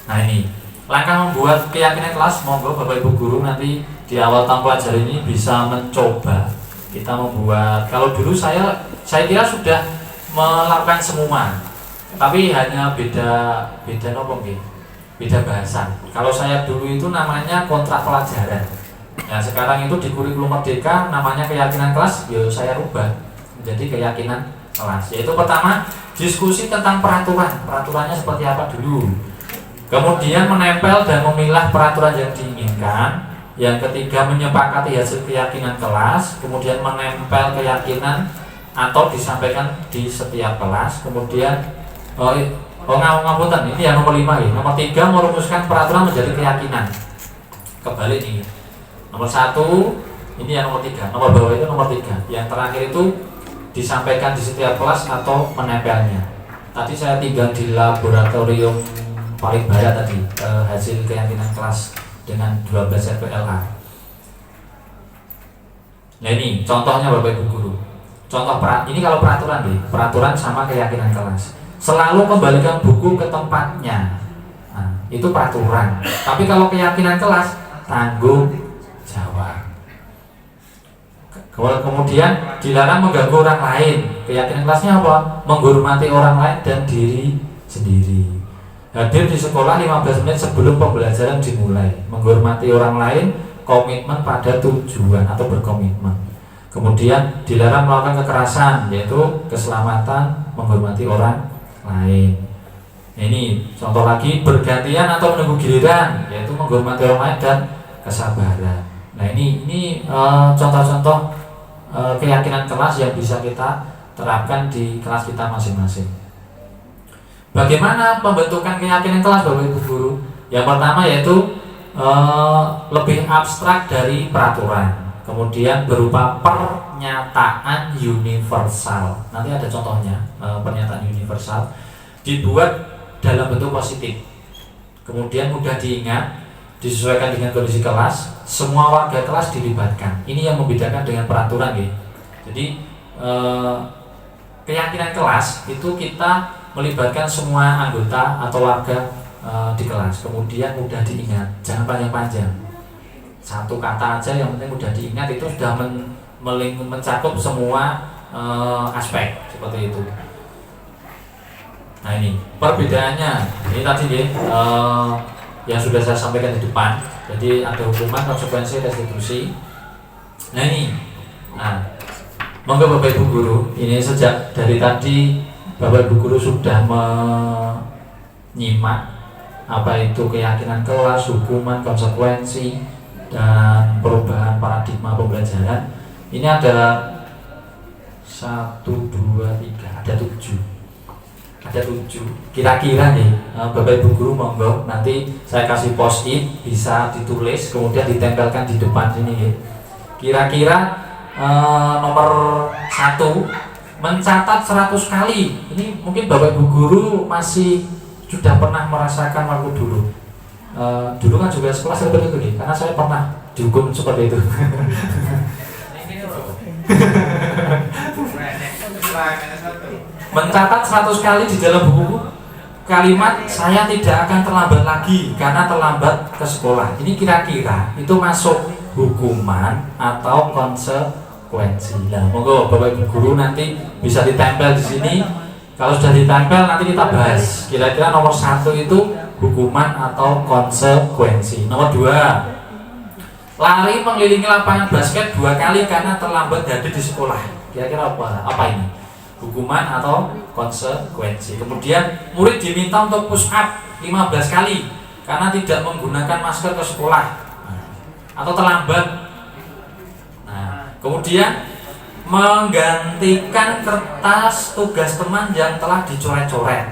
Speaker 3: Nah ini langkah membuat keyakinan kelas, monggo Bapak Ibu guru nanti di awal tahun pelajaran ini bisa mencoba kita membuat. Kalau dulu saya kira sudah melakukan semua, tapi hanya beda nopo nggih, beda bahasa. Kalau saya dulu itu namanya kontrak pelajaran. Nah sekarang itu di kurikulum Merdeka namanya keyakinan kelas, ya saya rubah menjadi keyakinan kelas. Yaitu pertama diskusi tentang peraturannya seperti apa dulu. Kemudian menempel dan memilah peraturan yang diinginkan. Yang ketiga menyepakati hasil keyakinan kelas. Kemudian menempel keyakinan atau disampaikan di setiap kelas. Kemudian ngapunten, ini yang nomor 5 ya. Nomor 3 merumuskan peraturan menjadi keyakinan. Kebalik nih. Nomor 1 ini yang nomor 3. Nomor bawah itu nomor 3. Yang terakhir itu disampaikan di setiap kelas atau menempelnya. Tadi saya tinggal di laboratorium paling barat tadi, hasil keyakinan kelas dengan 12 RPLA. Nah ini contohnya Bapak Ibu guru. Contoh ini kalau peraturan nih, peraturan sama keyakinan kelas. Selalu kembalikan buku ke tempatnya. Nah, itu peraturan. Tapi kalau keyakinan kelas, tanggung jawab. Kemudian dilarang mengganggu orang lain. Keyakinan kelasnya apa? Menghormati orang lain dan diri sendiri. Hadir di sekolah 15 menit sebelum pembelajaran dimulai. Menghormati orang lain, komitmen pada tujuan atau berkomitmen. Kemudian dilarang melakukan kekerasan, yaitu keselamatan, menghormati orang lain. Ini contoh lagi, bergantian atau menunggu giliran, yaitu menghormati orang lain dan kesabaran. Nah ini contoh-contoh keyakinan kelas yang bisa kita terapkan di kelas kita masing-masing. Bagaimana pembentukan keyakinan kelas Bapak Ibu guru? Yang pertama yaitu lebih abstrak dari peraturan. Kemudian berupa pernyataan universal. Nanti ada contohnya, pernyataan universal dibuat dalam bentuk positif. Kemudian mudah diingat, disesuaikan dengan kondisi kelas, semua warga kelas dilibatkan. Ini yang membedakan dengan peraturan ya. Jadi keyakinan kelas itu kita melibatkan semua anggota atau warga di kelas. Kemudian mudah diingat, jangan panjang-panjang. Satu kata aja yang penting mudah diingat, itu sudah mencakup semua aspek seperti itu. Nah ini perbedaannya. Ini tadi ya, yang sudah saya sampaikan di depan. Jadi ada hukuman, konsekuensi, restitusi. Nah ini, monggo Bapak Ibu guru, ini sejak dari tadi Bapak Ibu guru sudah menyimak apa itu keyakinan kelas, hukuman, konsekuensi, dan perubahan paradigma pembelajaran. Ini ada 1, 2, 3, ada 7. Ada 7. Kira-kira nih, Bapak Ibu guru monggo nanti saya kasih post-it, bisa ditulis kemudian ditempelkan di depan sini ya. Kira-kira nomor 1, mencatat 100 kali. Ini mungkin Bapak Ibu guru masih sudah pernah merasakan waktu dulu. Dulu kan juga sekolah seperti itu nih, karena saya pernah dihukum seperti itu. Mencatat 100 kali di dalam buku kalimat saya tidak akan terlambat lagi karena terlambat ke sekolah. Ini kira-kira itu masuk hukuman atau konsekuensi. Nah, monggo Bapak Ibu guru nanti bisa ditempel di sini. Kalau sudah ditempel nanti kita bahas. Kira-kira nomor 1 itu hukuman atau konsekuensi. Nomor 2, lari mengelilingi lapangan basket 2 kali karena terlambat hadir di sekolah. Kira-kira apa ini? Hukuman atau konsekuensi. Kemudian murid diminta untuk push up 15 kali karena tidak menggunakan masker ke sekolah atau terlambat. Nah, kemudian menggantikan kertas tugas teman yang telah dicoret-coret,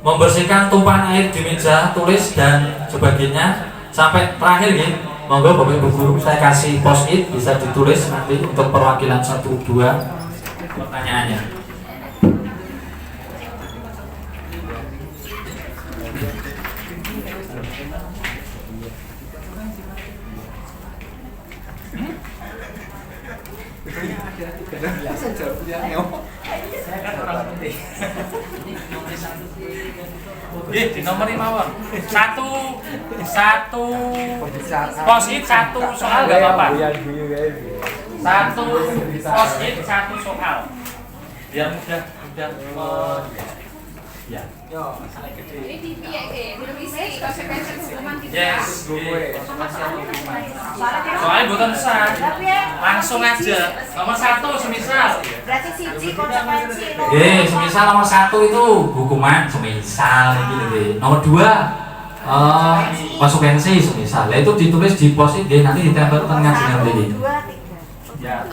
Speaker 3: membersihkan tumpahan air di meja tulis dan sebagainya. Sampai terakhir ya, monggo Bapak Ibu guru saya kasih post-it, bisa ditulis nanti untuk perwakilan 1, 2 pertanyaannya.
Speaker 4: Di nomor 5 mawon. Satu posit satu soal nggak apa-apa. Satu posit satu soal. Biar mudah ya.
Speaker 5: Ini TV ya, televisi, konsekuensi hukuman TV.
Speaker 4: Yes. Soalnya bukan sah. Langsung aja. Nomor 1 semisal.
Speaker 5: Berarti siji konsekuensi.
Speaker 2: Semisal nomor 1 itu hukuman semisal gitu. Nomor 2 konsekuensi semisal. Itu ditulis di post-it nanti ditempel tengah dengan ini.
Speaker 5: 1, 2, 3.
Speaker 4: Ya.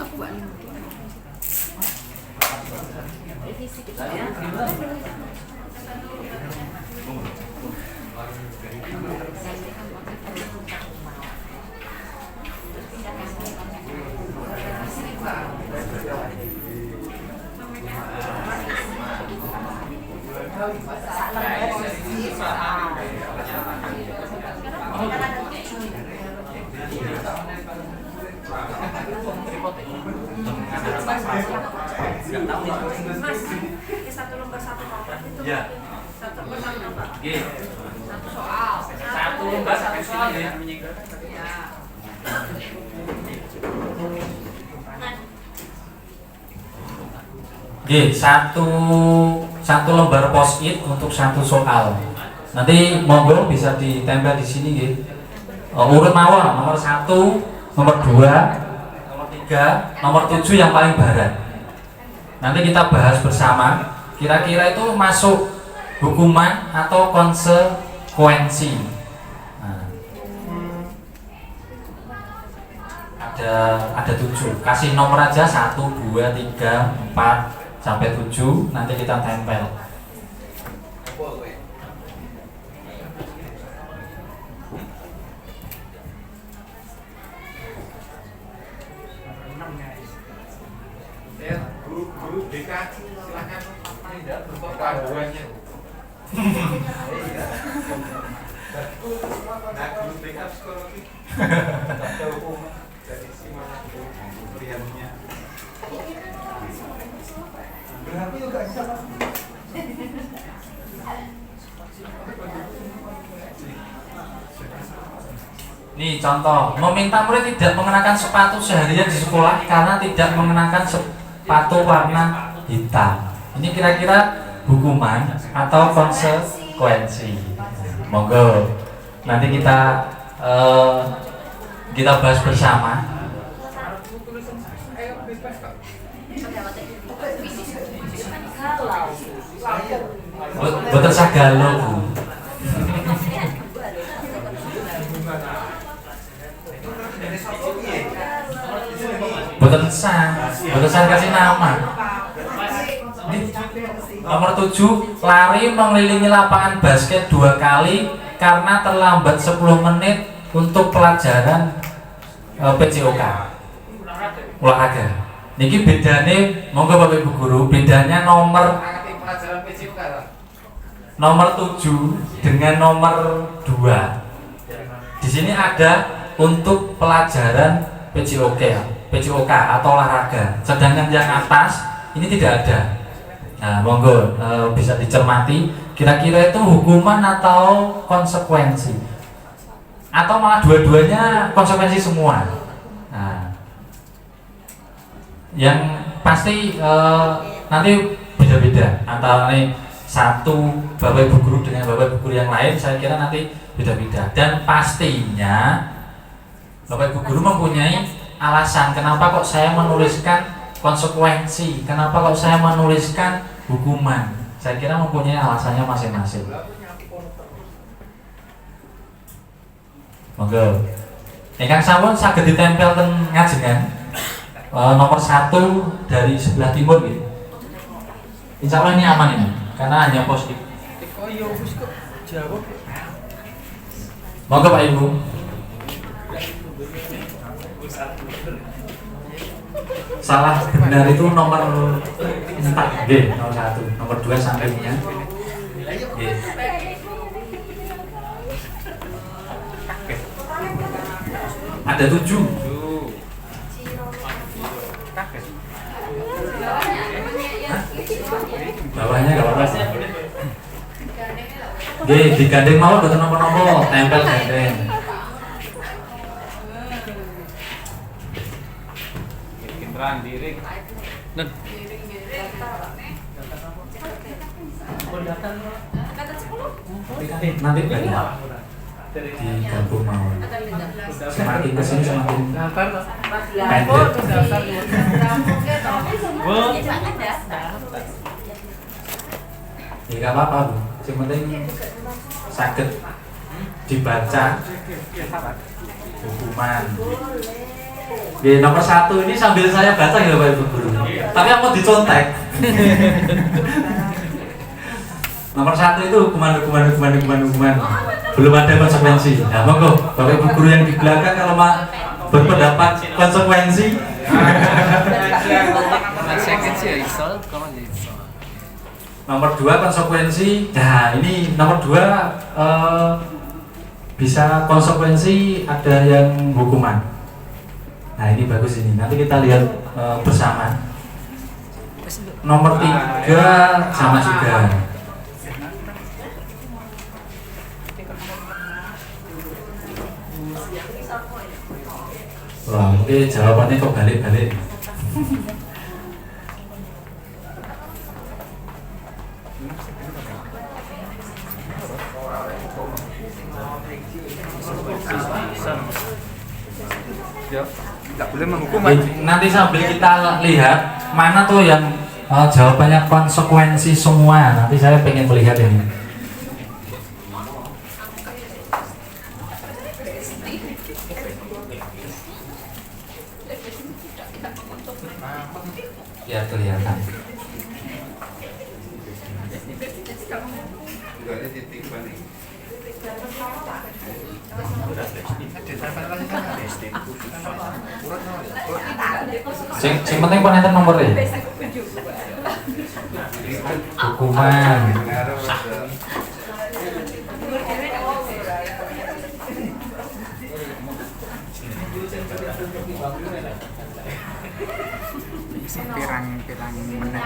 Speaker 5: Mas, ini satu lembar satu nomor itu.
Speaker 4: Ya.
Speaker 5: Satu lembar satu nomor. Satu soal.
Speaker 4: Satu lembar satu soal ya.
Speaker 2: Satu lembar post-it untuk satu soal. Nanti monggo bisa ditempel di sini nggih. Urut mawon nomor 1, nomor 2, nomor 3, nomor 7 yang paling barat. Nanti kita bahas bersama kira-kira itu masuk hukuman atau konsekuensi. Nah, ada 7. Kasih nomor aja 1, 2, 3, 4 sampai 7 nanti kita tempel.
Speaker 6: Guru BK silakan panduannya. Nah, guru BK psikologi. Ada hukum dari mana pilihannya. Berarti juga bisa.
Speaker 2: Nih contoh, meminta murid tidak mengenakan sepatu seharian di sekolah karena tidak mengenakan sepatu warna hitam. Ini kira-kira hukuman atau konsekuensi? Monggo, nanti kita bahas bersama. Betul sagalo Bu. Boten sah kasih nama. Nomor 7, lari mengelilingi lapangan basket 2 kali karena terlambat 10 menit untuk pelajaran PCOK olahraga. Niki bedane, monggo Bapak Ibu guru, bedanya nomor 7 dengan nomor 2. Di sini ada untuk pelajaran PCOK atau olahraga. Sedangkan yang atas ini tidak ada. Nah, monggo bisa dicermati kira-kira itu hukuman atau konsekuensi. Atau malah dua-duanya konsekuensi semua. Nah, yang pasti nanti beda-beda antara nih satu Bapak Ibu guru dengan Bapak Ibu guru yang lain, saya kira nanti beda-beda. Dan pastinya Bapak Ibu guru mempunyai alasan kenapa kok saya menuliskan konsekuensi, kenapa kok saya menuliskan hukuman. Saya kira mempunyai alasannya masing-masing. Monggo. Ingkang sampun saged ditempel ten ngajengan. Nomor 1 dari sebelah timur gitu. Insya Allah ini aman ini, karena hanya post-it. Monggo Pak Ibu. Salah benar itu nomor 4, nomor 1, nomor 2 sampingnya. Ada 7.
Speaker 3: Bawahnya nggak apa-apa. Nggih, digandeng mau mboten napa-napa, tempel gandeng.
Speaker 6: Kinteran diri.
Speaker 3: Nanti banyak digabung mau. Semakin kesini semakin pendek. Ya nggak apa-apa Bu, yang penting sakit dibaca hukuman. Ya, nomor 1 ini sambil saya baca ya Bapak Ibu Guru. Tapi aku dicontek. Nomor 1 itu hukuman. Belum ada konsekuensi. Nah, monggo Bapak Ibu Guru yang di belakang kalau mau berpendapat konsekuensi. Nomor 2 konsekuensi. Nah, ini nomor 2 bisa konsekuensi ada yang hukuman. Nah, ini bagus ini. Nanti kita lihat bersama. Nomor 3 sama juga. Wah, oke, jawabannya kok balik-balik.
Speaker 6: Tidak boleh menghukum.
Speaker 3: Nanti sambil kita lihat mana tuh yang jawabannya konsekuensi semua. Nanti saya pengen melihat ini. Biar kelihatan. Sing penting paneten nomornya. Hukuman.
Speaker 6: Pirang-pirang menit.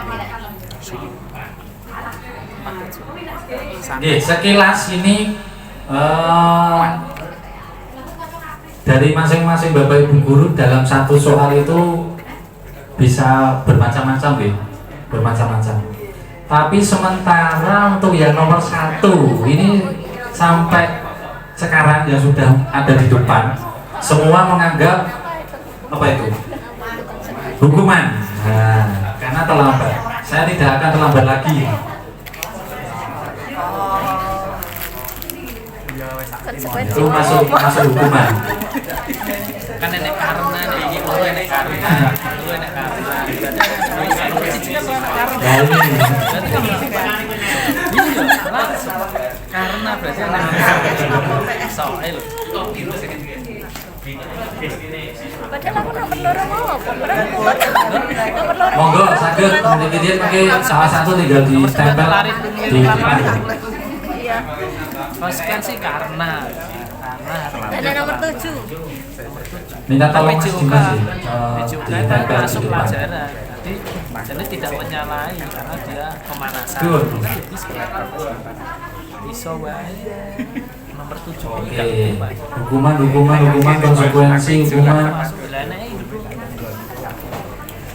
Speaker 3: Oke, sekilas ini dari masing-masing Bapak Ibu Guru dalam satu soal itu bisa bermacam-macam, bermacam-macam. Tapi sementara untuk yang nomor 1 ini sampai sekarang yang sudah ada di depan, semua menganggap apa itu? Hukuman. Nah, karena terlambat. Saya tidak akan terlambat lagi. Itu masuk hukuman.
Speaker 4: Kan enek karena iki kuwi enek karena. Kuwi enek karena.
Speaker 3: Ya ini.
Speaker 4: Karena berarti enek soal lho.
Speaker 5: Padahal aku nomor loro mau apa? Nomor loro.
Speaker 3: Monggo saged mriki pakai salah satu tinggal ditempel di
Speaker 5: Iya.
Speaker 4: Konsekuensi karena
Speaker 5: Ada nomor 7.
Speaker 3: minta tolong Mas Dimas sih
Speaker 4: ditempel masuk
Speaker 3: di depan.
Speaker 4: pelajaran. Jadi tidak menyalahi karena dia pemanasan.
Speaker 3: Betul.
Speaker 4: Iso wae. Nomor 7
Speaker 3: Oke, hukuman konsekuensi hukuman.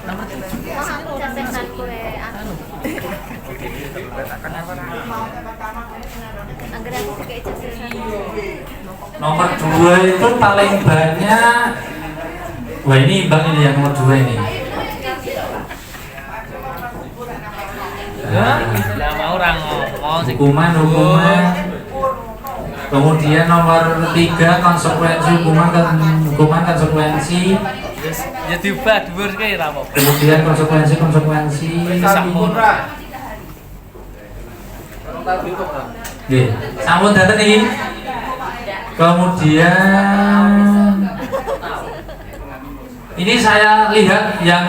Speaker 4: Nomor 7.
Speaker 5: Aku catesan kowe anu. Angger aku pakai catesan.
Speaker 3: Nomor 2 itu paling banyak. Wah, ini imbang ini yang nomor 2 ini.
Speaker 4: Lah mau orang ngomong sing
Speaker 3: Hukuman. Kemudian nomor 3 konsekuensi hukuman konsekuensi.
Speaker 4: ya diubah dhuwur kae ra apa.
Speaker 3: Kemudian konsekuensi. Nggih, sampun daten iki. Kemudian ini saya lihat yang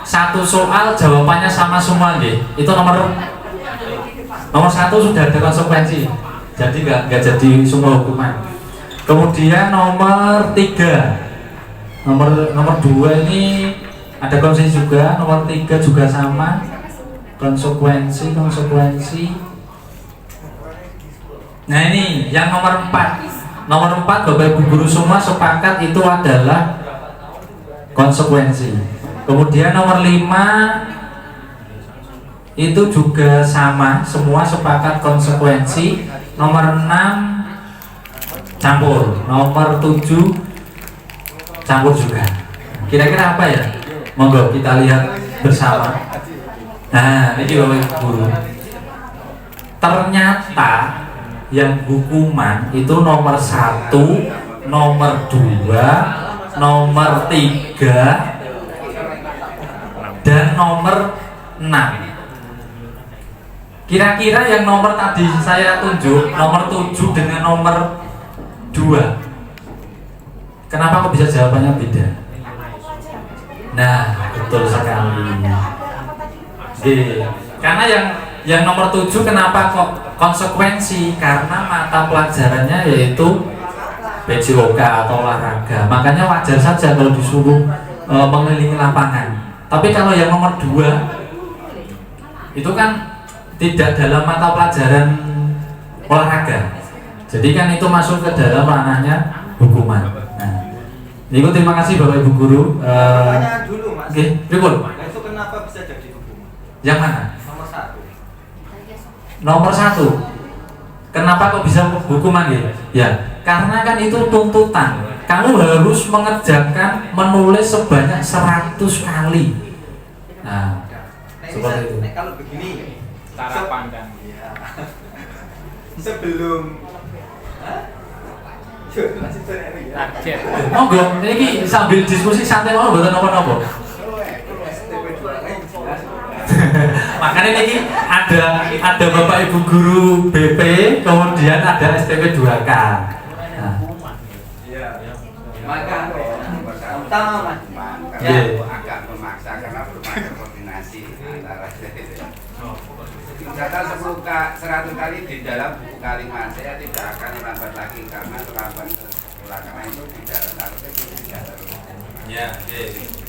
Speaker 3: satu soal jawabannya sama semua nggih. Itu nomor 1 sudah ada konsekuensi. Jadi nggak jadi semua hukuman. Kemudian nomor 3, nomor 2 ini Ada konsekuensi juga. Nomor 3 juga sama. Konsekuensi. Nah ini yang nomor 4. Nomor 4 Bapak Ibu guru semua sepakat itu adalah konsekuensi. Kemudian nomor 5 itu juga sama, semua sepakat konsekuensi. Nomor 6 campur. Nomor 7 campur juga. Kira-kira apa ya? Monggo kita lihat bersama. Nah, ini Bapak Ibu guru. Ternyata yang hukuman itu nomor 1, nomor 2, nomor 3, dan nomor 6. Kira-kira yang nomor tadi saya tunjuk, nomor 7 dengan nomor 2, kenapa kok bisa jawabannya beda? Nah, betul sekali. Karena yang nomor 7 kenapa kok konsekuensi? Karena mata pelajarannya yaitu PJOK atau olahraga. Makanya wajar saja kalau disuruh mengelilingi lapangan. Tapi kalau yang nomor 2 itu kan tidak dalam mata pelajaran olahraga. Jadi kan itu masuk ke dalam ranahnya hukuman. Nah, Ibu terima kasih Bapak Ibu guru.
Speaker 6: Pertanyaan dulu Mas.
Speaker 3: Nah,
Speaker 6: itu kenapa bisa jadi hukuman?
Speaker 3: yang mana?
Speaker 6: Nomor 1.
Speaker 3: Nomor 1. Kenapa kok bisa hukuman ya? Ya, karena kan itu tuntutan. Kamu harus mengerjakan menulis sebanyak 100 kali. Nah, seperti itu.
Speaker 6: Kalau begini,
Speaker 4: Cara pandang.
Speaker 6: ya. Sebelum
Speaker 4: Target.
Speaker 3: Monggo, ini sambil diskusi santai mau mboten napa-napa. Makanya ini ada Bapak Ibu guru BP, kemudian ada STP 2K. Nah,
Speaker 6: Maka utama Mas.
Speaker 3: Iya.
Speaker 7: Agak memaksa karena belum ada koordinasi antara misalkan 100 kali di dalam buku kalimat saya tidak akan melambat lagi karena terlambat sekolah karena itu tidak harusnya tidak terus.
Speaker 3: ya,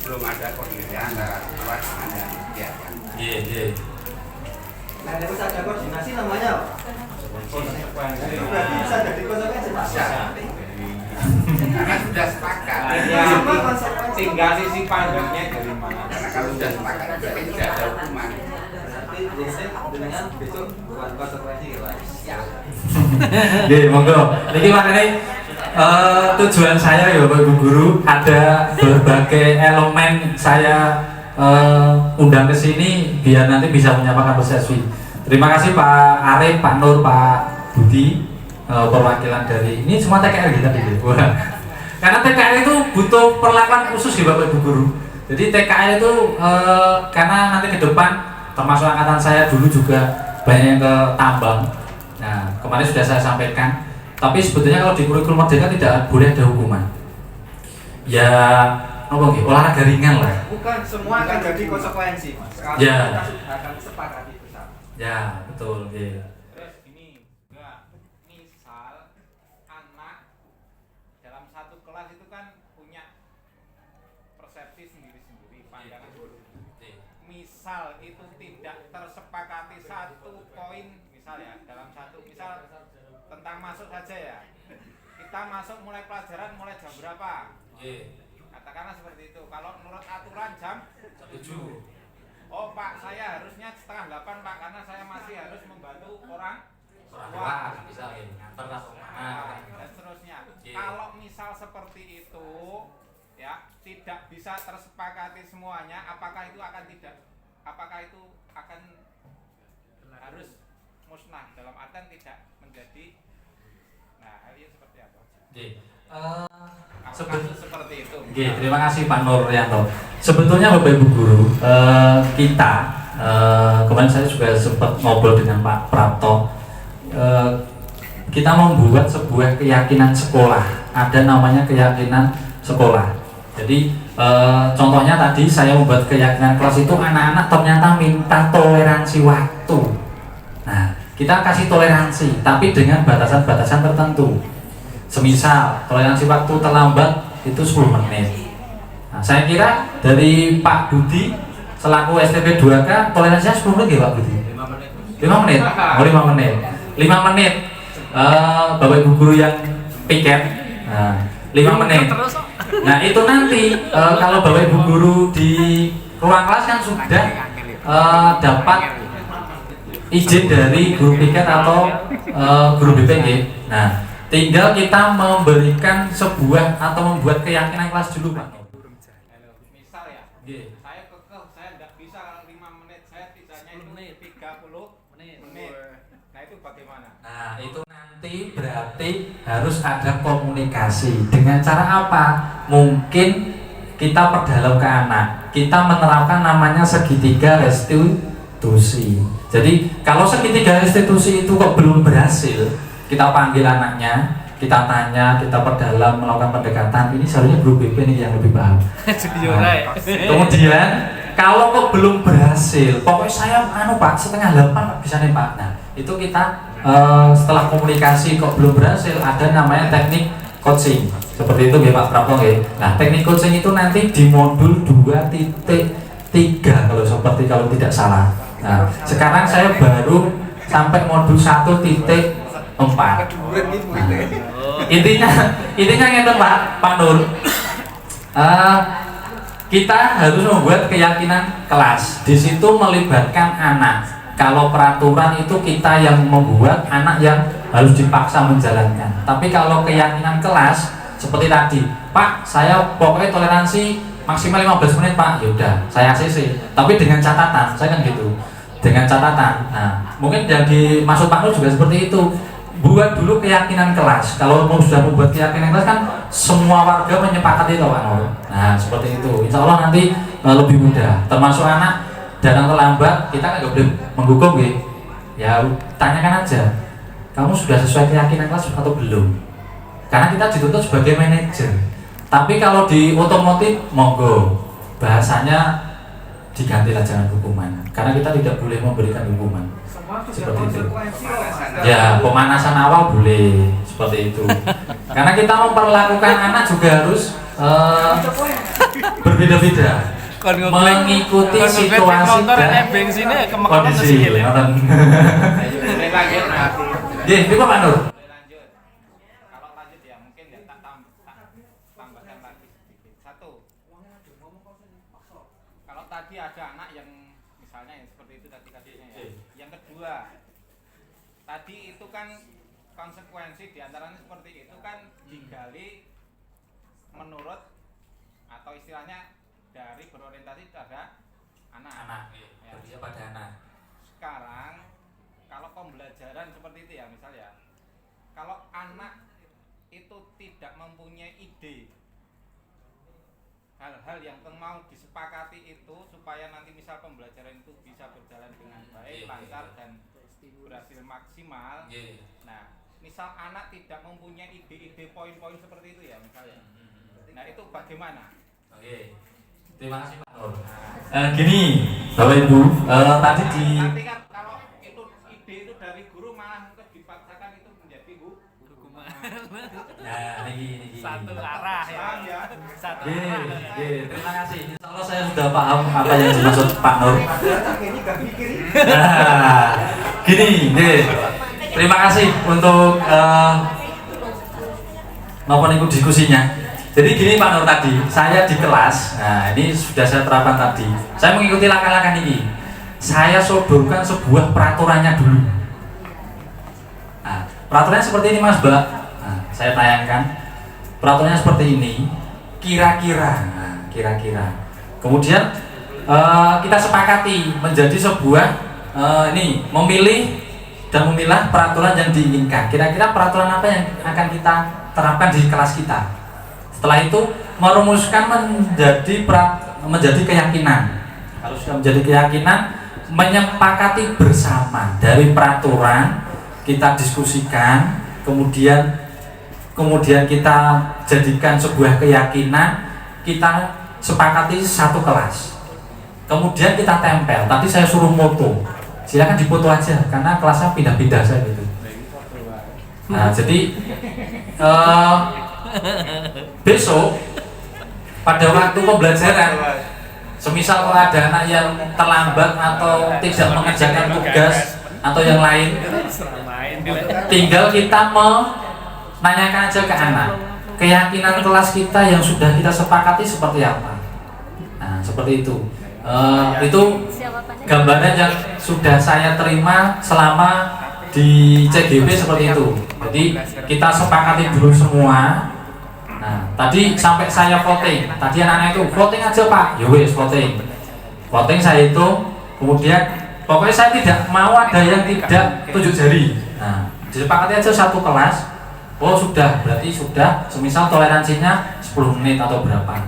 Speaker 7: Belum ada koordinasi antara kelas dengan kegiatan.
Speaker 6: Nah, harus ada koordinasi namanya apa?
Speaker 4: Konsekuensi.
Speaker 6: Berarti bisa jadi konsekuensi Mas.
Speaker 7: Karena sudah sepakat.
Speaker 6: Semua konsekuensi.
Speaker 4: Tinggal sisi pandangnya dari mana.
Speaker 7: Karena kalau sudah sepakat berarti tidak ada hukuman.
Speaker 6: Berarti dengan besok bukan konsekuensi lah.
Speaker 3: Nggih, monggo. Niki makanya tujuan saya ya Bapak Ibu guru ada berbagai elemen saya undang ke sini biar nanti bisa menyampaikan persepsi. Terima kasih Pak Arif, Pak Nur, Pak Budi, perwakilan dari ini semua TKR kita gitu. Karena TKR itu butuh perlakuan khusus ya Bapak Ibu guru. Jadi TKR itu karena nanti ke depan termasuk angkatan saya dulu juga banyak yang ke tambang. Nah, kemarin sudah saya sampaikan. Tapi sebetulnya kalau di kurikulum merdeka tidak boleh ada hukuman. Ya, apa nggih? Olahraga ringan lah.
Speaker 6: Bukan semua akan jadi konsekuensi Mas. Kalau
Speaker 3: Ya.
Speaker 6: kita sudah akan sepakati bersama.
Speaker 3: Ya, betul.
Speaker 4: Terus ini enggak misal anak dalam satu kelas itu kan punya persepsi sendiri-sendiri, pandangan sendiri. Misal itu tidak tersepakati satu poin, misal ya dalam satu misal tentang masuk saja ya. Kita masuk mulai pelajaran mulai jam berapa? Katakanlah seperti itu. Kalau menurut aturan jam 7. Oh Pak, saya harusnya 7:30 Pak, karena saya masih harus membantu orang tua,
Speaker 3: bisa nganter langsung
Speaker 4: dan seterusnya. Kalau misal seperti itu, ya tidak bisa tersepakati semuanya, apakah itu akan harus musnah dalam artian tidak menjadi. Nah, hal ini seperti apa? Kasus seperti itu.
Speaker 3: Terima kasih Pak Nuryanto. Sebetulnya Bapak Ibu guru, kita kemarin saya juga sempat ngobrol dengan Pak Prapto. Kita membuat sebuah keyakinan sekolah. Ada namanya keyakinan sekolah. Jadi contohnya tadi saya membuat keyakinan kelas itu anak-anak ternyata minta toleransi waktu. Nah, kita kasih toleransi, tapi dengan batasan-batasan tertentu. Semisal toleransi waktu terlambat itu 10 menit. Nah, saya kira
Speaker 2: dari Pak Budi selaku STP 2K, toleransinya 10 menit ya Pak Budi? 5 menit? Oh 5 menit 5 menit Bapak Ibu guru yang piket, nah, 5 menit. Nah itu nanti kalau Bapak Ibu guru di ruang kelas kan sudah dapat izin dari guru piket atau guru BPG. Nah tinggal kita memberikan sebuah atau membuat keyakinan kelas dulu Pak.
Speaker 4: Misal ya, saya kekeh, saya nggak bisa kalau 5 menit, saya tidaknya itu 30 menit. Nah itu bagaimana?
Speaker 2: Nah itu nanti berarti harus ada komunikasi. Dengan cara apa? Mungkin kita perdalam ke anak, kita menerapkan namanya segitiga restitusi. Jadi kalau segitiga restitusi itu kok belum berhasil, kita panggil anaknya, kita tanya, kita perdalam, melakukan pendekatan. Ini seharusnya guru BP nih yang lebih paham. Nah, kemudian kalau kok belum berhasil, pokoknya saya Pak setengah 8 Pak bisa nih Pak. Nah itu kita setelah komunikasi kok belum berhasil, ada namanya teknik coaching. Seperti itu ya Pak Prapto ya. Nah teknik coaching itu nanti di modul 2.3 kalau tidak salah. Nah sekarang saya baru sampai modul 1.4. Intinya ngeten Pak Nur. Kita harus membuat keyakinan kelas. Di situ melibatkan anak. Kalau peraturan itu kita yang membuat, anak yang harus dipaksa menjalankan. Tapi kalau keyakinan kelas seperti tadi, Pak, saya pokoknya toleransi maksimal 15 menit Pak. Yaudah, saya ACC. Tapi dengan catatan, saya kan gitu. Dengan catatan. Nah, mungkin yang dimaksud Pak Nur juga seperti itu. Buat dulu keyakinan kelas. Kalau mau sudah membuat keyakinan kelas kan semua warga menyepakati itu Pak Nur. Nah seperti itu. Insya Allah nanti lebih mudah. Termasuk anak datang terlambat, kita nggak boleh menghukum gitu. Ya tanyakan aja. Kamu sudah sesuai keyakinan kelas atau belum? Karena kita dituntut sebagai manajer. Tapi kalau di otomotif monggo bahasanya digantilah jangan hukuman. Karena kita tidak boleh memberikan hukuman. Seperti itu. Ya pemanasan awal boleh seperti itu. Karena kita memperlakukan anak juga harus berbeda-beda, mengikuti situasi dan kondisi. Ini Pak Nur.
Speaker 4: Kalau lanjut ya mungkin ya tambahkan lagi sedikit. Satu, kalau tadi ada anak yang misalnya yang seperti itu tadi kasusnya ya. Yang kedua, tadi itu kan konsekuensi diantaranya seperti itu kan digali menurut atau istilahnya dari berorientasi pada anak. Ya.
Speaker 2: Berarti pada anak.
Speaker 4: Sekarang kalau pembelajaran seperti itu ya misalnya, kalau anak itu tidak mempunyai ide hal-hal yang mau disepakati itu supaya nanti misal pembelajaran itu bisa berjalan dengan baik, lancar dan berhasil maksimal. Nah, misal anak tidak mempunyai ide-ide poin-poin seperti itu ya misalnya. Nah, itu bagaimana?
Speaker 2: Oke. Terima kasih Pak Nur. Gini, Bapak Ibu, tadi di
Speaker 4: nanti kan kalau itu ide itu dari guru malah dipaksakan itu menjadi hukuman.
Speaker 2: Nah, ini
Speaker 5: Satu arah ya. Satu arah.
Speaker 2: Terima kasih. Insya Allah saya sudah paham apa yang dimaksud Pak Nur. Nah, gini, terima kasih untuk maupun ikut diskusinya. Jadi gini Pak Nur tadi, saya di kelas, nah ini sudah saya terapkan tadi. Saya mengikuti langkah-langkah ini. Saya sodorkan sebuah peraturannya dulu. Nah, peraturannya seperti ini Mas Mbak. Nah, saya tayangkan. Peraturannya seperti ini. Kira-kira. Nah, kira-kira. Kemudian kita sepakati menjadi sebuah ini memilih dan memilah peraturan yang diinginkan. Kira-kira peraturan apa yang akan kita terapkan di kelas kita? Setelah itu merumuskan menjadi keyakinan. Kalau sudah menjadi keyakinan, menyepakati bersama dari peraturan kita diskusikan, kemudian kita jadikan sebuah keyakinan, kita sepakati satu kelas. Kemudian kita tempel. Tadi saya suruh foto. Silakan dipoto aja karena kelasnya pindah-pindah saya gitu. Nah, jadi besok
Speaker 3: pada waktu pembelajaran, semisal kalau ada anak yang terlambat atau tidak mengerjakan tugas atau yang lain, tinggal kita menanyakan aja ke anak keyakinan kelas kita yang sudah kita sepakati seperti apa. Nah, seperti itu. Itu gambaran yang sudah saya terima selama di CGP seperti itu. Jadi kita sepakati dulu semua. Nah, tadi sampai saya voting. Tadi anak-anak itu voting aja Pak. Ya wes voting. Voting saya itu, kemudian pokoknya saya tidak mau ada yang tidak tunjuk jari. Nah, disepakati aja satu kelas. Oh sudah, berarti sudah. Semisal toleransinya 10 menit atau berapa.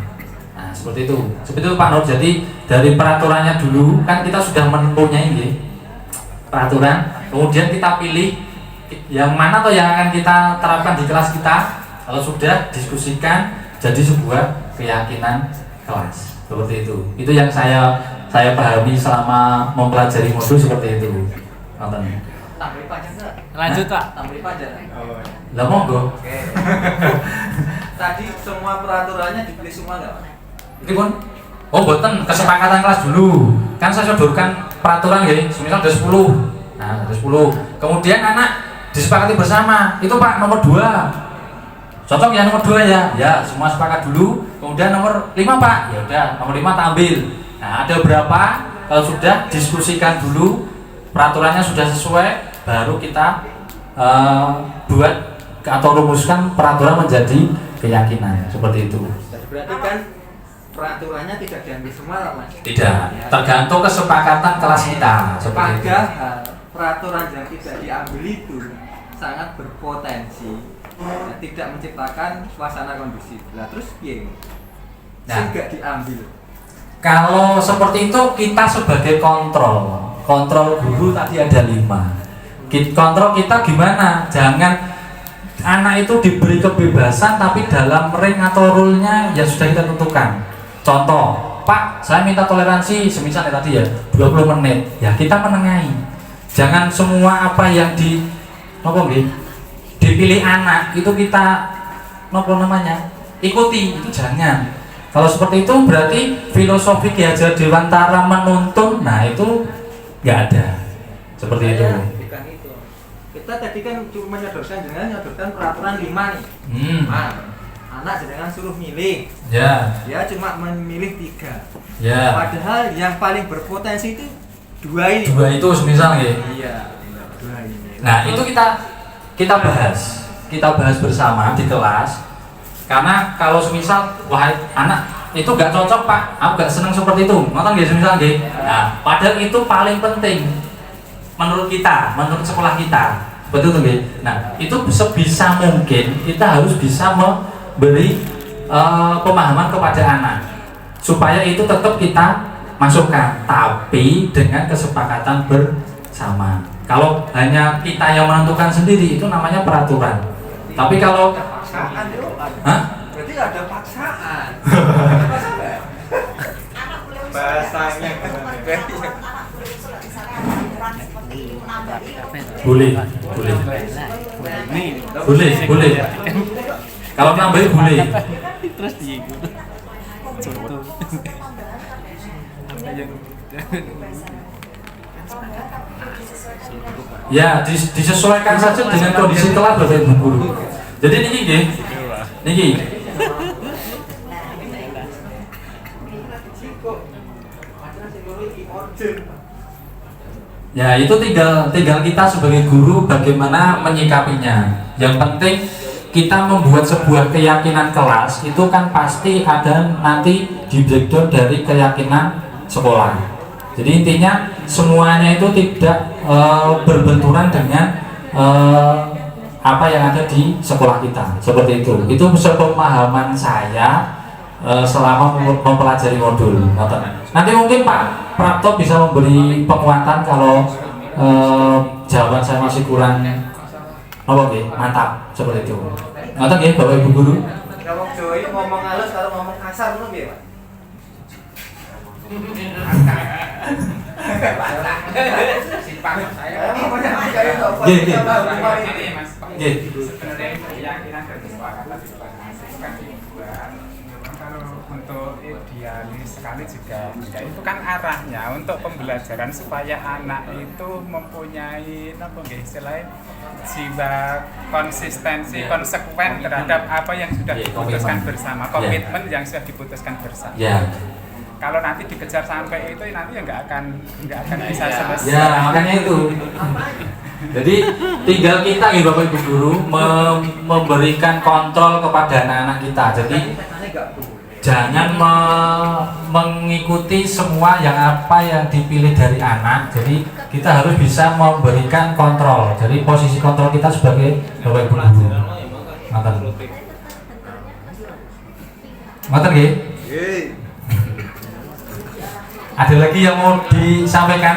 Speaker 3: Nah, seperti itu. Seperti itu Pak Nur. Jadi dari peraturannya dulu kan kita sudah mempunyai peraturan. Kemudian kita pilih yang mana atau yang akan kita terapkan di kelas kita. Kalau sudah diskusikan jadi sebuah keyakinan kelas. Seperti itu. Itu yang saya pahami selama mempelajari modul seperti itu. Nonton.
Speaker 6: Tambah pajak enggak?
Speaker 8: Lanjut Pak.
Speaker 6: Tambah pajak.
Speaker 3: Lah monggo.
Speaker 6: Oke. Tadi semua peraturannya dipilih semua enggak, Pak?
Speaker 3: Pripun? Oh, boten, kesepakatan kelas dulu. Kan saya sodorkan peraturan nggih, semisal ada 10. Nah, ada 10. Kemudian anak disepakati bersama. Itu Pak nomor 2. Cocok ya nomor 2 ya? Ya, semua sepakat dulu. Kemudian nomor 5 Pak. Ya udah, nomor 5 tak ambil. Nah, ada berapa? Kalau sudah diskusikan dulu, peraturannya sudah sesuai, baru kita buat atau rumuskan peraturan menjadi keyakinan. Seperti itu.
Speaker 6: Berarti kan peraturannya tidak diambil semua lah Mas?
Speaker 3: Tidak, tergantung kesepakatan kelas kita. Seperti itu.
Speaker 6: Padahal peraturan yang tidak diambil itu sangat berpotensi tidak menciptakan suasana kondusif. Lah terus piye?
Speaker 3: Nah.
Speaker 6: Tidak diambil.
Speaker 3: Kalau seperti itu kita sebagai kontrol guru tadi ada 5. Kontrol kita gimana? Jangan anak itu diberi kebebasan tapi dalam ring atau rule-nya yang sudah kita tentukan. Contoh, Pak, saya minta toleransi semisal tadi ya 20 menit. Ya kita menengahi. Jangan semua apa yang dipilih anak itu kita ikuti, itu jangan. Kalau seperti itu berarti filosofi Ki Hajar Dewantara menuntun, nah itu nggak ada. Seperti itu.
Speaker 6: Bukan itu. Kita tadi kan cuma menyodorkan peraturan 5 nih. Nah, anak jangan suruh milih.
Speaker 3: Ya.
Speaker 6: Dia cuma memilih 3.
Speaker 3: Ya.
Speaker 6: Padahal yang paling berpotensi itu 2 ini.
Speaker 3: 2 itu semisal ya.
Speaker 6: Iya, 2 ini.
Speaker 3: Nah, itu kita bahas bersama di kelas. Karena kalau semisal wah anak itu nggak cocok Pak, aku nggak senang seperti itu, nonton nggak semisal nggak? Nah, padahal itu paling penting menurut kita, menurut sekolah kita, betul nggak? Nah, itu sebisa mungkin kita harus bisa memberi pemahaman kepada anak supaya itu tetap kita masukkan, tapi dengan kesepakatan bersama. Kalau hanya kita yang menentukan sendiri itu namanya peraturan. Tapi kalau
Speaker 6: paksaan yuk.
Speaker 3: Hah?
Speaker 6: Berarti ada paksaan.
Speaker 4: Bahasanya
Speaker 3: boleh. Kalau nambahin boleh.
Speaker 8: Terus diikut. Contoh. Apa yang
Speaker 3: Ya, disesuaikan saja dengan kondisi kelas Bapak Ibu guru. Jadi niki. Ya, itu tinggal kita sebagai guru bagaimana menyikapinya. Yang penting kita membuat sebuah keyakinan kelas itu kan pasti ada nanti di breakdown dari keyakinan sekolah. Jadi intinya semuanya itu tidak berbenturan dengan apa yang ada di sekolah kita. Seperti itu. Itu sepemahaman saya selama mempelajari modul. Nanti mungkin Pak Prapto bisa memberi penguatan kalau jawaban saya masih kurang mantap seperti itu. Ngoten nggih Bapak Ibu guru.
Speaker 6: Kalau Jawa ini ngomong halus kalau ngomong kasar belum ya, Pak?
Speaker 4: sebenarnya keyakinan dan kesepakatan itu kan dua. Memang kalau untuk barangkali juga ya itu kan arahnya untuk pembelajaran supaya anak itu mempunyai istilahnya jiwa konsistensi konsekuen terhadap apa yang sudah diputuskan bersama, komitmen yang sudah diputuskan bersama. Kalau nanti dikejar sampai itu nanti ya nggak akan bisa selesai.
Speaker 2: Ya makanya itu. Jadi tinggal kita nih Bapak Ibu Guru memberikan kontrol kepada anak-anak kita. Jadi jangan mengikuti semua yang apa yang dipilih dari anak. Jadi kita harus bisa memberikan kontrol. Jadi posisi kontrol kita sebagai Bapak Ibu Guru. Ngoten nggih? Ada lagi yang mau disampaikan?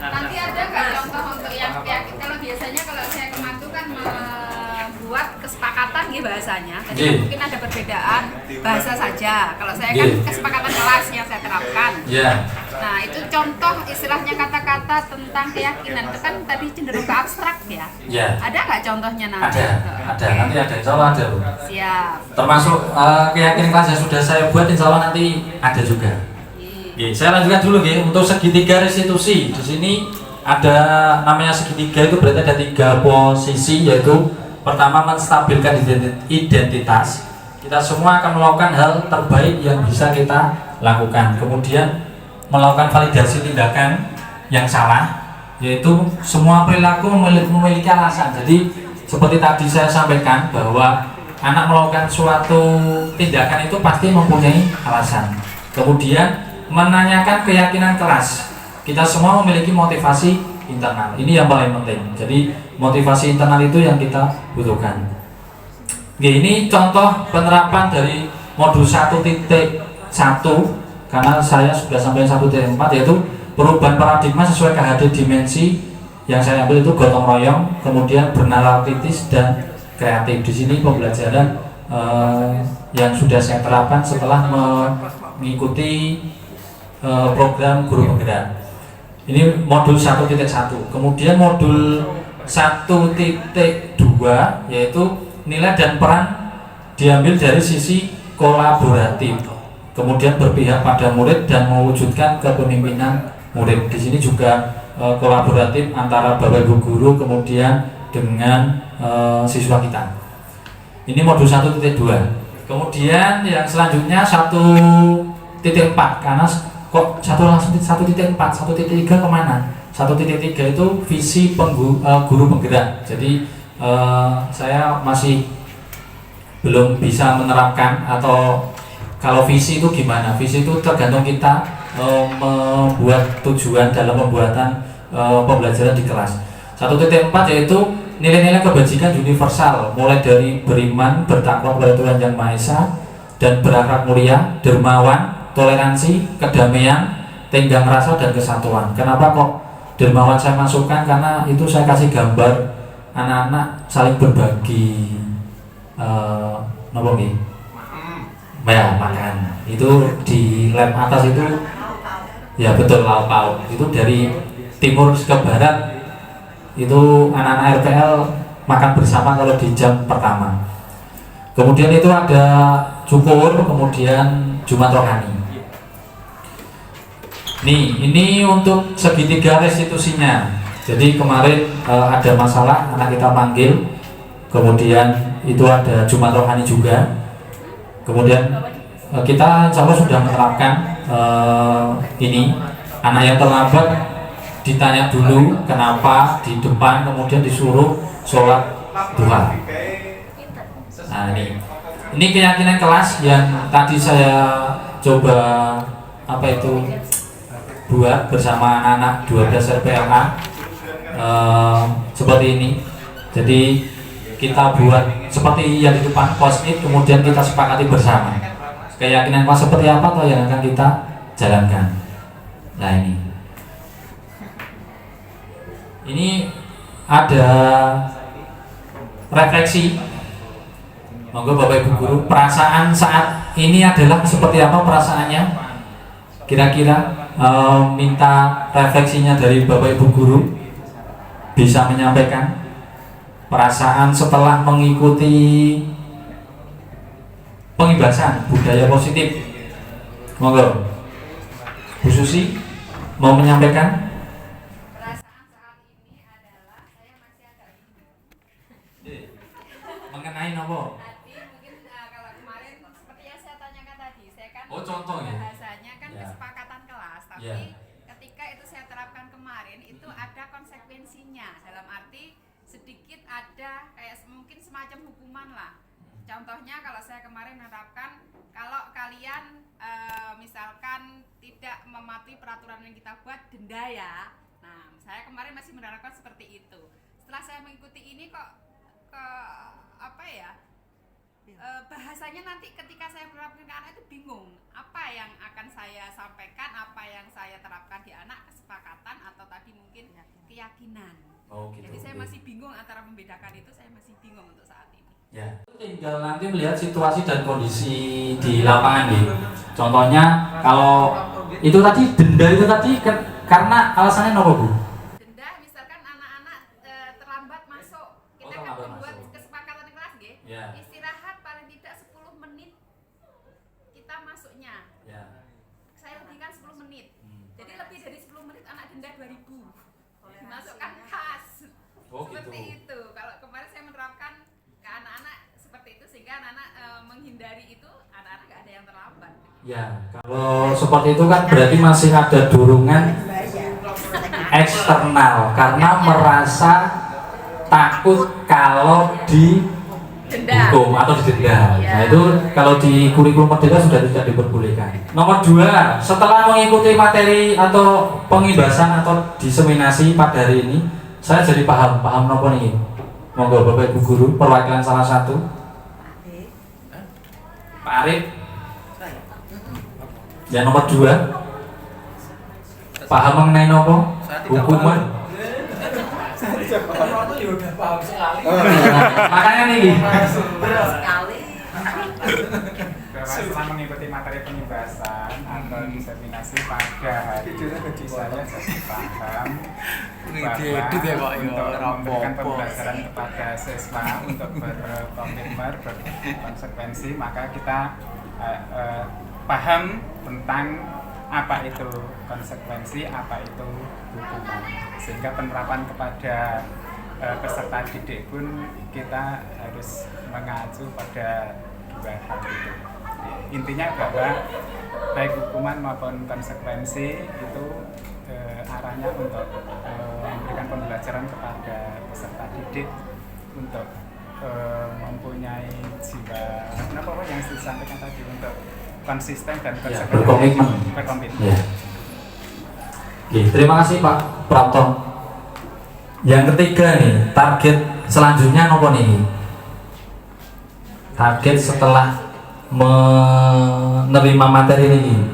Speaker 5: Nanti ada nggak contoh untuk yang kalau biasanya kalau saya kematu kan membuat kesepakatan gitu bahasanya. Tadi mungkin ada perbedaan bahasa saja. Kalau saya kan kesepakatan kelas yang saya terapkan. Nah itu contoh istilahnya kata-kata tentang keyakinan itu kan tadi cenderung ke abstrak ya. Ada nggak contohnya nanti?
Speaker 2: Ada nanti ada, insya Allah ada.
Speaker 5: Siap.
Speaker 2: Termasuk keyakinan kelas yang sudah saya buat, insya Allah nanti ada juga. Saya lanjutkan dulu untuk segitiga restitusi. Di sini ada namanya segitiga, itu berarti ada 3 posisi, yaitu pertama menstabilkan identitas. Kita semua akan melakukan hal terbaik yang bisa kita lakukan. Kemudian melakukan validasi tindakan yang salah, yaitu semua perilaku memiliki alasan. Jadi seperti tadi saya sampaikan bahwa anak melakukan suatu tindakan itu pasti mempunyai alasan. Kemudian menanyakan keyakinan kelas. Kita semua memiliki motivasi internal. Ini yang paling penting. Jadi motivasi internal itu yang kita butuhkan. Ini contoh penerapan dari modul 1.1, karena saya sudah sampai 1.4, yaitu perubahan paradigma sesuai KHD dimensi. Yang saya ambil itu gotong royong, kemudian bernalar kritis dan kreatif. Di sini pembelajaran yang sudah saya terapkan setelah mengikuti program guru penggerak. Ini modul 1.1. Kemudian modul 1.2 yaitu nilai dan peran diambil dari sisi kolaboratif. Kemudian berpihak pada murid dan mewujudkan kepemimpinan murid. Di sini juga kolaboratif antara Bapak Ibu guru kemudian dengan siswa kita. Ini modul 1.2. Kemudian yang selanjutnya 1.4, karena kok 1.4, 1.3 kemana? 1.3 itu visi guru penggerak. Jadi saya masih belum bisa menerapkan, atau kalau visi itu gimana? Visi itu tergantung kita membuat tujuan dalam pembuatan pembelajaran di kelas. 1.4 yaitu nilai-nilai kebajikan universal, mulai dari beriman, bertakwa kepada Tuhan Yang Maha Esa, dan berakhlak mulia, dermawan, toleransi, kedamaian, tenggang rasa, dan kesatuan. Kenapa kok dermawan saya masukkan? Karena itu saya kasih gambar anak-anak saling berbagi makan. Itu di lab atas itu ya betul, lauk pauk. Itu dari timur ke barat, itu anak-anak RPL makan bersama kalau di jam pertama. Kemudian itu ada cukur, kemudian Jumat rohani. Nih, ini untuk segitiga restitusinya. Jadi kemarin ada masalah, anak kita panggil. Kemudian itu ada Jumat rohani juga. Kemudian kita insya Allah sudah menerapkan ini. Anak yang terlambat ditanya dulu kenapa di depan, kemudian disuruh sholat duha. Nah ini keyakinan kelas yang tadi saya coba buat bersama anak-anak 12 RPLA seperti ini. Jadi kita buat seperti yang di depan post-it, kemudian kita sepakati bersama keyakinan kelas seperti apa atau yang akan kita jalankan. Nah ini ada refleksi. Monggo Bapak Ibu guru, perasaan saat ini adalah seperti apa perasaannya? Kira-kira minta refleksinya dari Bapak Ibu guru, bisa menyampaikan perasaan setelah mengikuti pengibasan budaya positif. Monggo.
Speaker 3: Bu Susi mau menyampaikan?
Speaker 5: Perasaan saat ini adalah saya masih agak bingung.
Speaker 3: Mengenai apa?
Speaker 5: Tadi mungkin kalau kemarin seperti yang saya tanyakan tadi, saya kan
Speaker 3: Oh, contoh ya?
Speaker 5: bahasanya kan
Speaker 3: Ya.
Speaker 5: kesepakatan kelas, tapi
Speaker 3: Ya.
Speaker 5: ketika itu saya terapkan kemarin itu ada konsekuensinya, dalam arti sedikit ada kayak mungkin semacam hukuman lah. Contohnya kalau saya kemarin menerapkan kalau kalian misalkan tidak mematuhi peraturan yang kita buat, denda ya. Nah, saya kemarin masih menerapkan seperti itu. Setelah saya mengikuti ini kok ke apa ya? Bahasanya nanti ketika saya menerapkan ke anak itu bingung. Apa yang akan saya sampaikan, apa yang saya terapkan di anak, kesepakatan atau tadi mungkin keyakinan.
Speaker 3: Oh, gitu.
Speaker 5: Jadi saya masih bingung antara membedakan itu, saya masih bingung untuk saat ini.
Speaker 3: Ya, tinggal nanti melihat situasi dan kondisi di lapangan nih. Contohnya kalau itu tadi denda itu tadi karena alasannya apa Bu?
Speaker 5: Denda misalkan anak-anak terlambat masuk, kita kan
Speaker 3: terlambat
Speaker 5: membuat
Speaker 3: masuk.
Speaker 5: kesepakatan kelas nggih.
Speaker 3: Ya.
Speaker 5: Istirahat paling tidak 10 menit kita masuknya.
Speaker 3: Ya.
Speaker 5: Saya lebihkan 10 menit. Jadi lebih dari 10 menit anak denda 2.000. Dimasukkan kas.
Speaker 3: Oh,
Speaker 5: Seperti
Speaker 3: gitu.
Speaker 5: itu. Kalau kemarin saya menerapkan ke anak-anak seperti itu sehingga anak-anak menghindari itu, anak-anak nggak ada yang terlambat.
Speaker 3: Ya, kalau seperti itu kan berarti masih ada dorongan eksternal karena merasa takut kalau dihukum atau didenda. Nah itu kalau di kurikulum merdeka sudah tidak diperbolehkan. Nomor 2, setelah mengikuti materi atau pengibasan atau diseminasi pada hari ini, saya jadi paham apa nih? Monggo Bapak Ibu Guru, perwakilan salah satu. Pak Arif. Yang nomor 2, paham mengenai apa? Hukuman. Makanya nih.
Speaker 4: Bahwa setelah mengikuti materi pengibasan atau diseminasi pada hari ini saya jadi paham bahwa untuk memberikan pembelajaran kepada siswa untuk berkomitmen, berkonsekuensi, maka kita paham tentang apa itu konsekuensi, apa itu hukuman, sehingga penerapan kepada peserta didik pun kita harus mengacu pada 2 hal itu. Intinya bahwa baik hukuman maupun konsekuensi itu arahnya untuk memberikan pembelajaran kepada peserta didik untuk mempunyai jiwa apa yang disampaikan tadi, untuk konsisten dan konsekuensi, berkomitmen.
Speaker 3: Ya. Oke, terima kasih Pak Prapto. Yang ketiga nih, target selanjutnya apa nih? Target setelah menerima materi ini.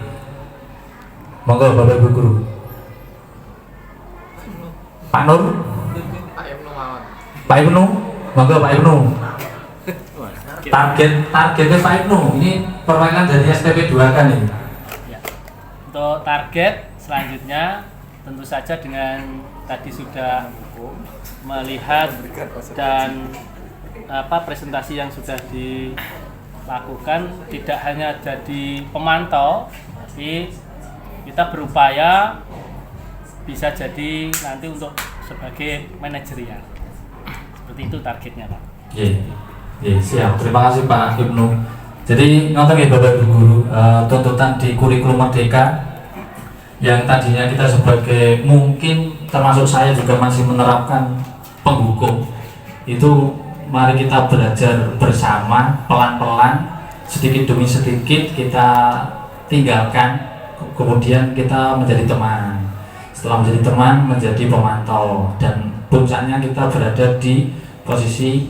Speaker 3: Monggo Bapak Ibu Guru. Pak Nur. Pak Ibnu. Monggo Pak Ibnu. Targetnya Pak Ibnu ini perwakilan dari STP 2 kan nih.
Speaker 8: Ya. Untuk target selanjutnya tentu saja dengan tadi sudah melihat dan presentasi yang sudah dilakukan, tidak hanya jadi pemantau, tapi kita berupaya bisa jadi nanti untuk sebagai manajerial. Seperti itu targetnya, Pak.
Speaker 3: Siap. Terima kasih Pak Ibnu. Jadi ngoten ya Bapak Ibu Guru, tuntutan di kurikulum merdeka yang tadinya kita sebagai, mungkin termasuk saya juga masih menerapkan penghukum, itu mari kita belajar bersama, pelan-pelan, sedikit demi sedikit kita tinggalkan, kemudian kita menjadi teman. Setelah menjadi teman, menjadi pemantau, dan puncaknya kita berada di posisi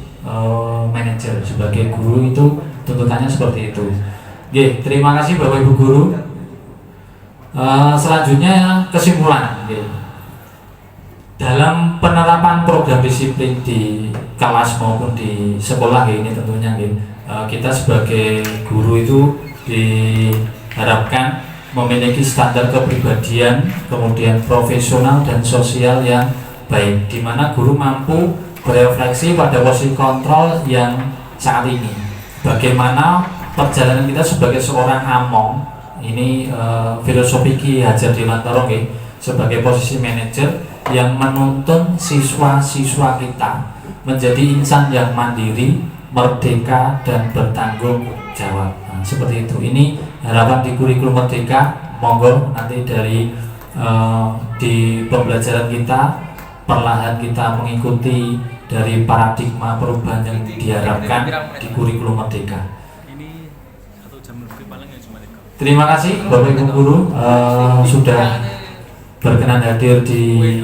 Speaker 3: manajer. Sebagai guru itu tuntutannya seperti itu. Oke, terima kasih Bapak Ibu Guru. Selanjutnya kesimpulan. Dalam penerapan program disiplin di kelas maupun di sekolah ini tentunya kita sebagai guru itu diharapkan memiliki standar kepribadian, kemudian profesional dan sosial yang baik, di mana guru mampu berefleksi pada posisi kontrol yang saat ini. Bagaimana perjalanan kita sebagai seorang among ini filosofi Ki Hajar Dewantara sebagai posisi manajer yang menuntun siswa-siswa kita menjadi insan yang mandiri, merdeka dan bertanggung jawab. Nah, seperti itu. Ini harapan di kurikulum merdeka. Monggo nanti dari di pembelajaran kita perlahan kita mengikuti dari paradigma perubahan yang diharapkan di kurikulum merdeka. Terima kasih Bapak Ibu Guru sudah berkenan hadir di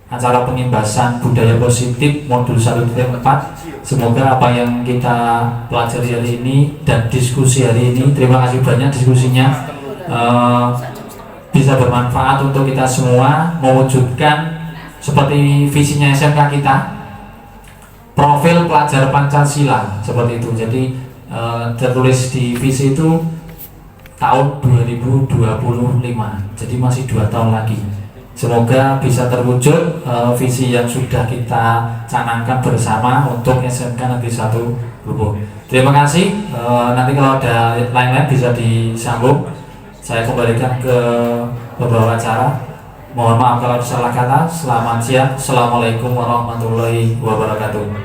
Speaker 3: acara pengimbasan budaya positif modul 1.4. Semoga apa yang kita pelajari hari ini dan diskusi hari ini, terima kasih banyak diskusinya, bisa bermanfaat untuk kita semua mewujudkan seperti visinya SMK kita, profil pelajar Pancasila seperti itu. Jadi tertulis di visi itu tahun 2025, jadi masih 2 tahun lagi. Semoga bisa terwujud visi yang sudah kita canangkan bersama untuk SMK Negeri 1 Lubuk. Terima kasih. Nanti kalau ada lain-lain bisa disambung. Saya kembalikan ke pembawa acara. Mohon maaf kalau salah kata. Selamat siang. Assalamualaikum warahmatullahi wabarakatuh.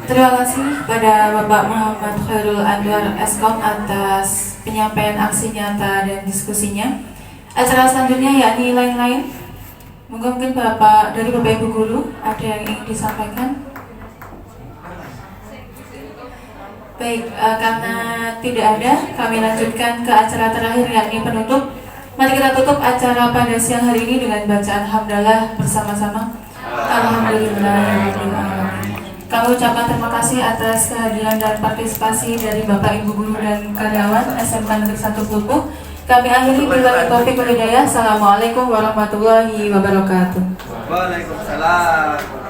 Speaker 1: Terima kasih pada Bapak Muhammad Khairul Anwar Eskom atas penyampaian aksi nyata dan diskusinya. Acara selanjutnya yakni lain-lain. Mungkin dari Bapak Ibu Guru ada yang ingin disampaikan. Baik, karena tidak ada, kami lanjutkan ke acara terakhir yakni penutup. Mari kita tutup acara pada siang hari ini dengan bacaan hamdalah bersama-sama. Alhamdulillahirrahmanirrahim. Kami ucapkan terima kasih atas kehadiran dan partisipasi dari Bapak Ibu Guru dan karyawan SMK Negeri 1 Pupuk. Kami akhiri billahi taufiq wal hidayah. Assalamualaikum warahmatullahi wabarakatuh.
Speaker 6: Waalaikumsalam.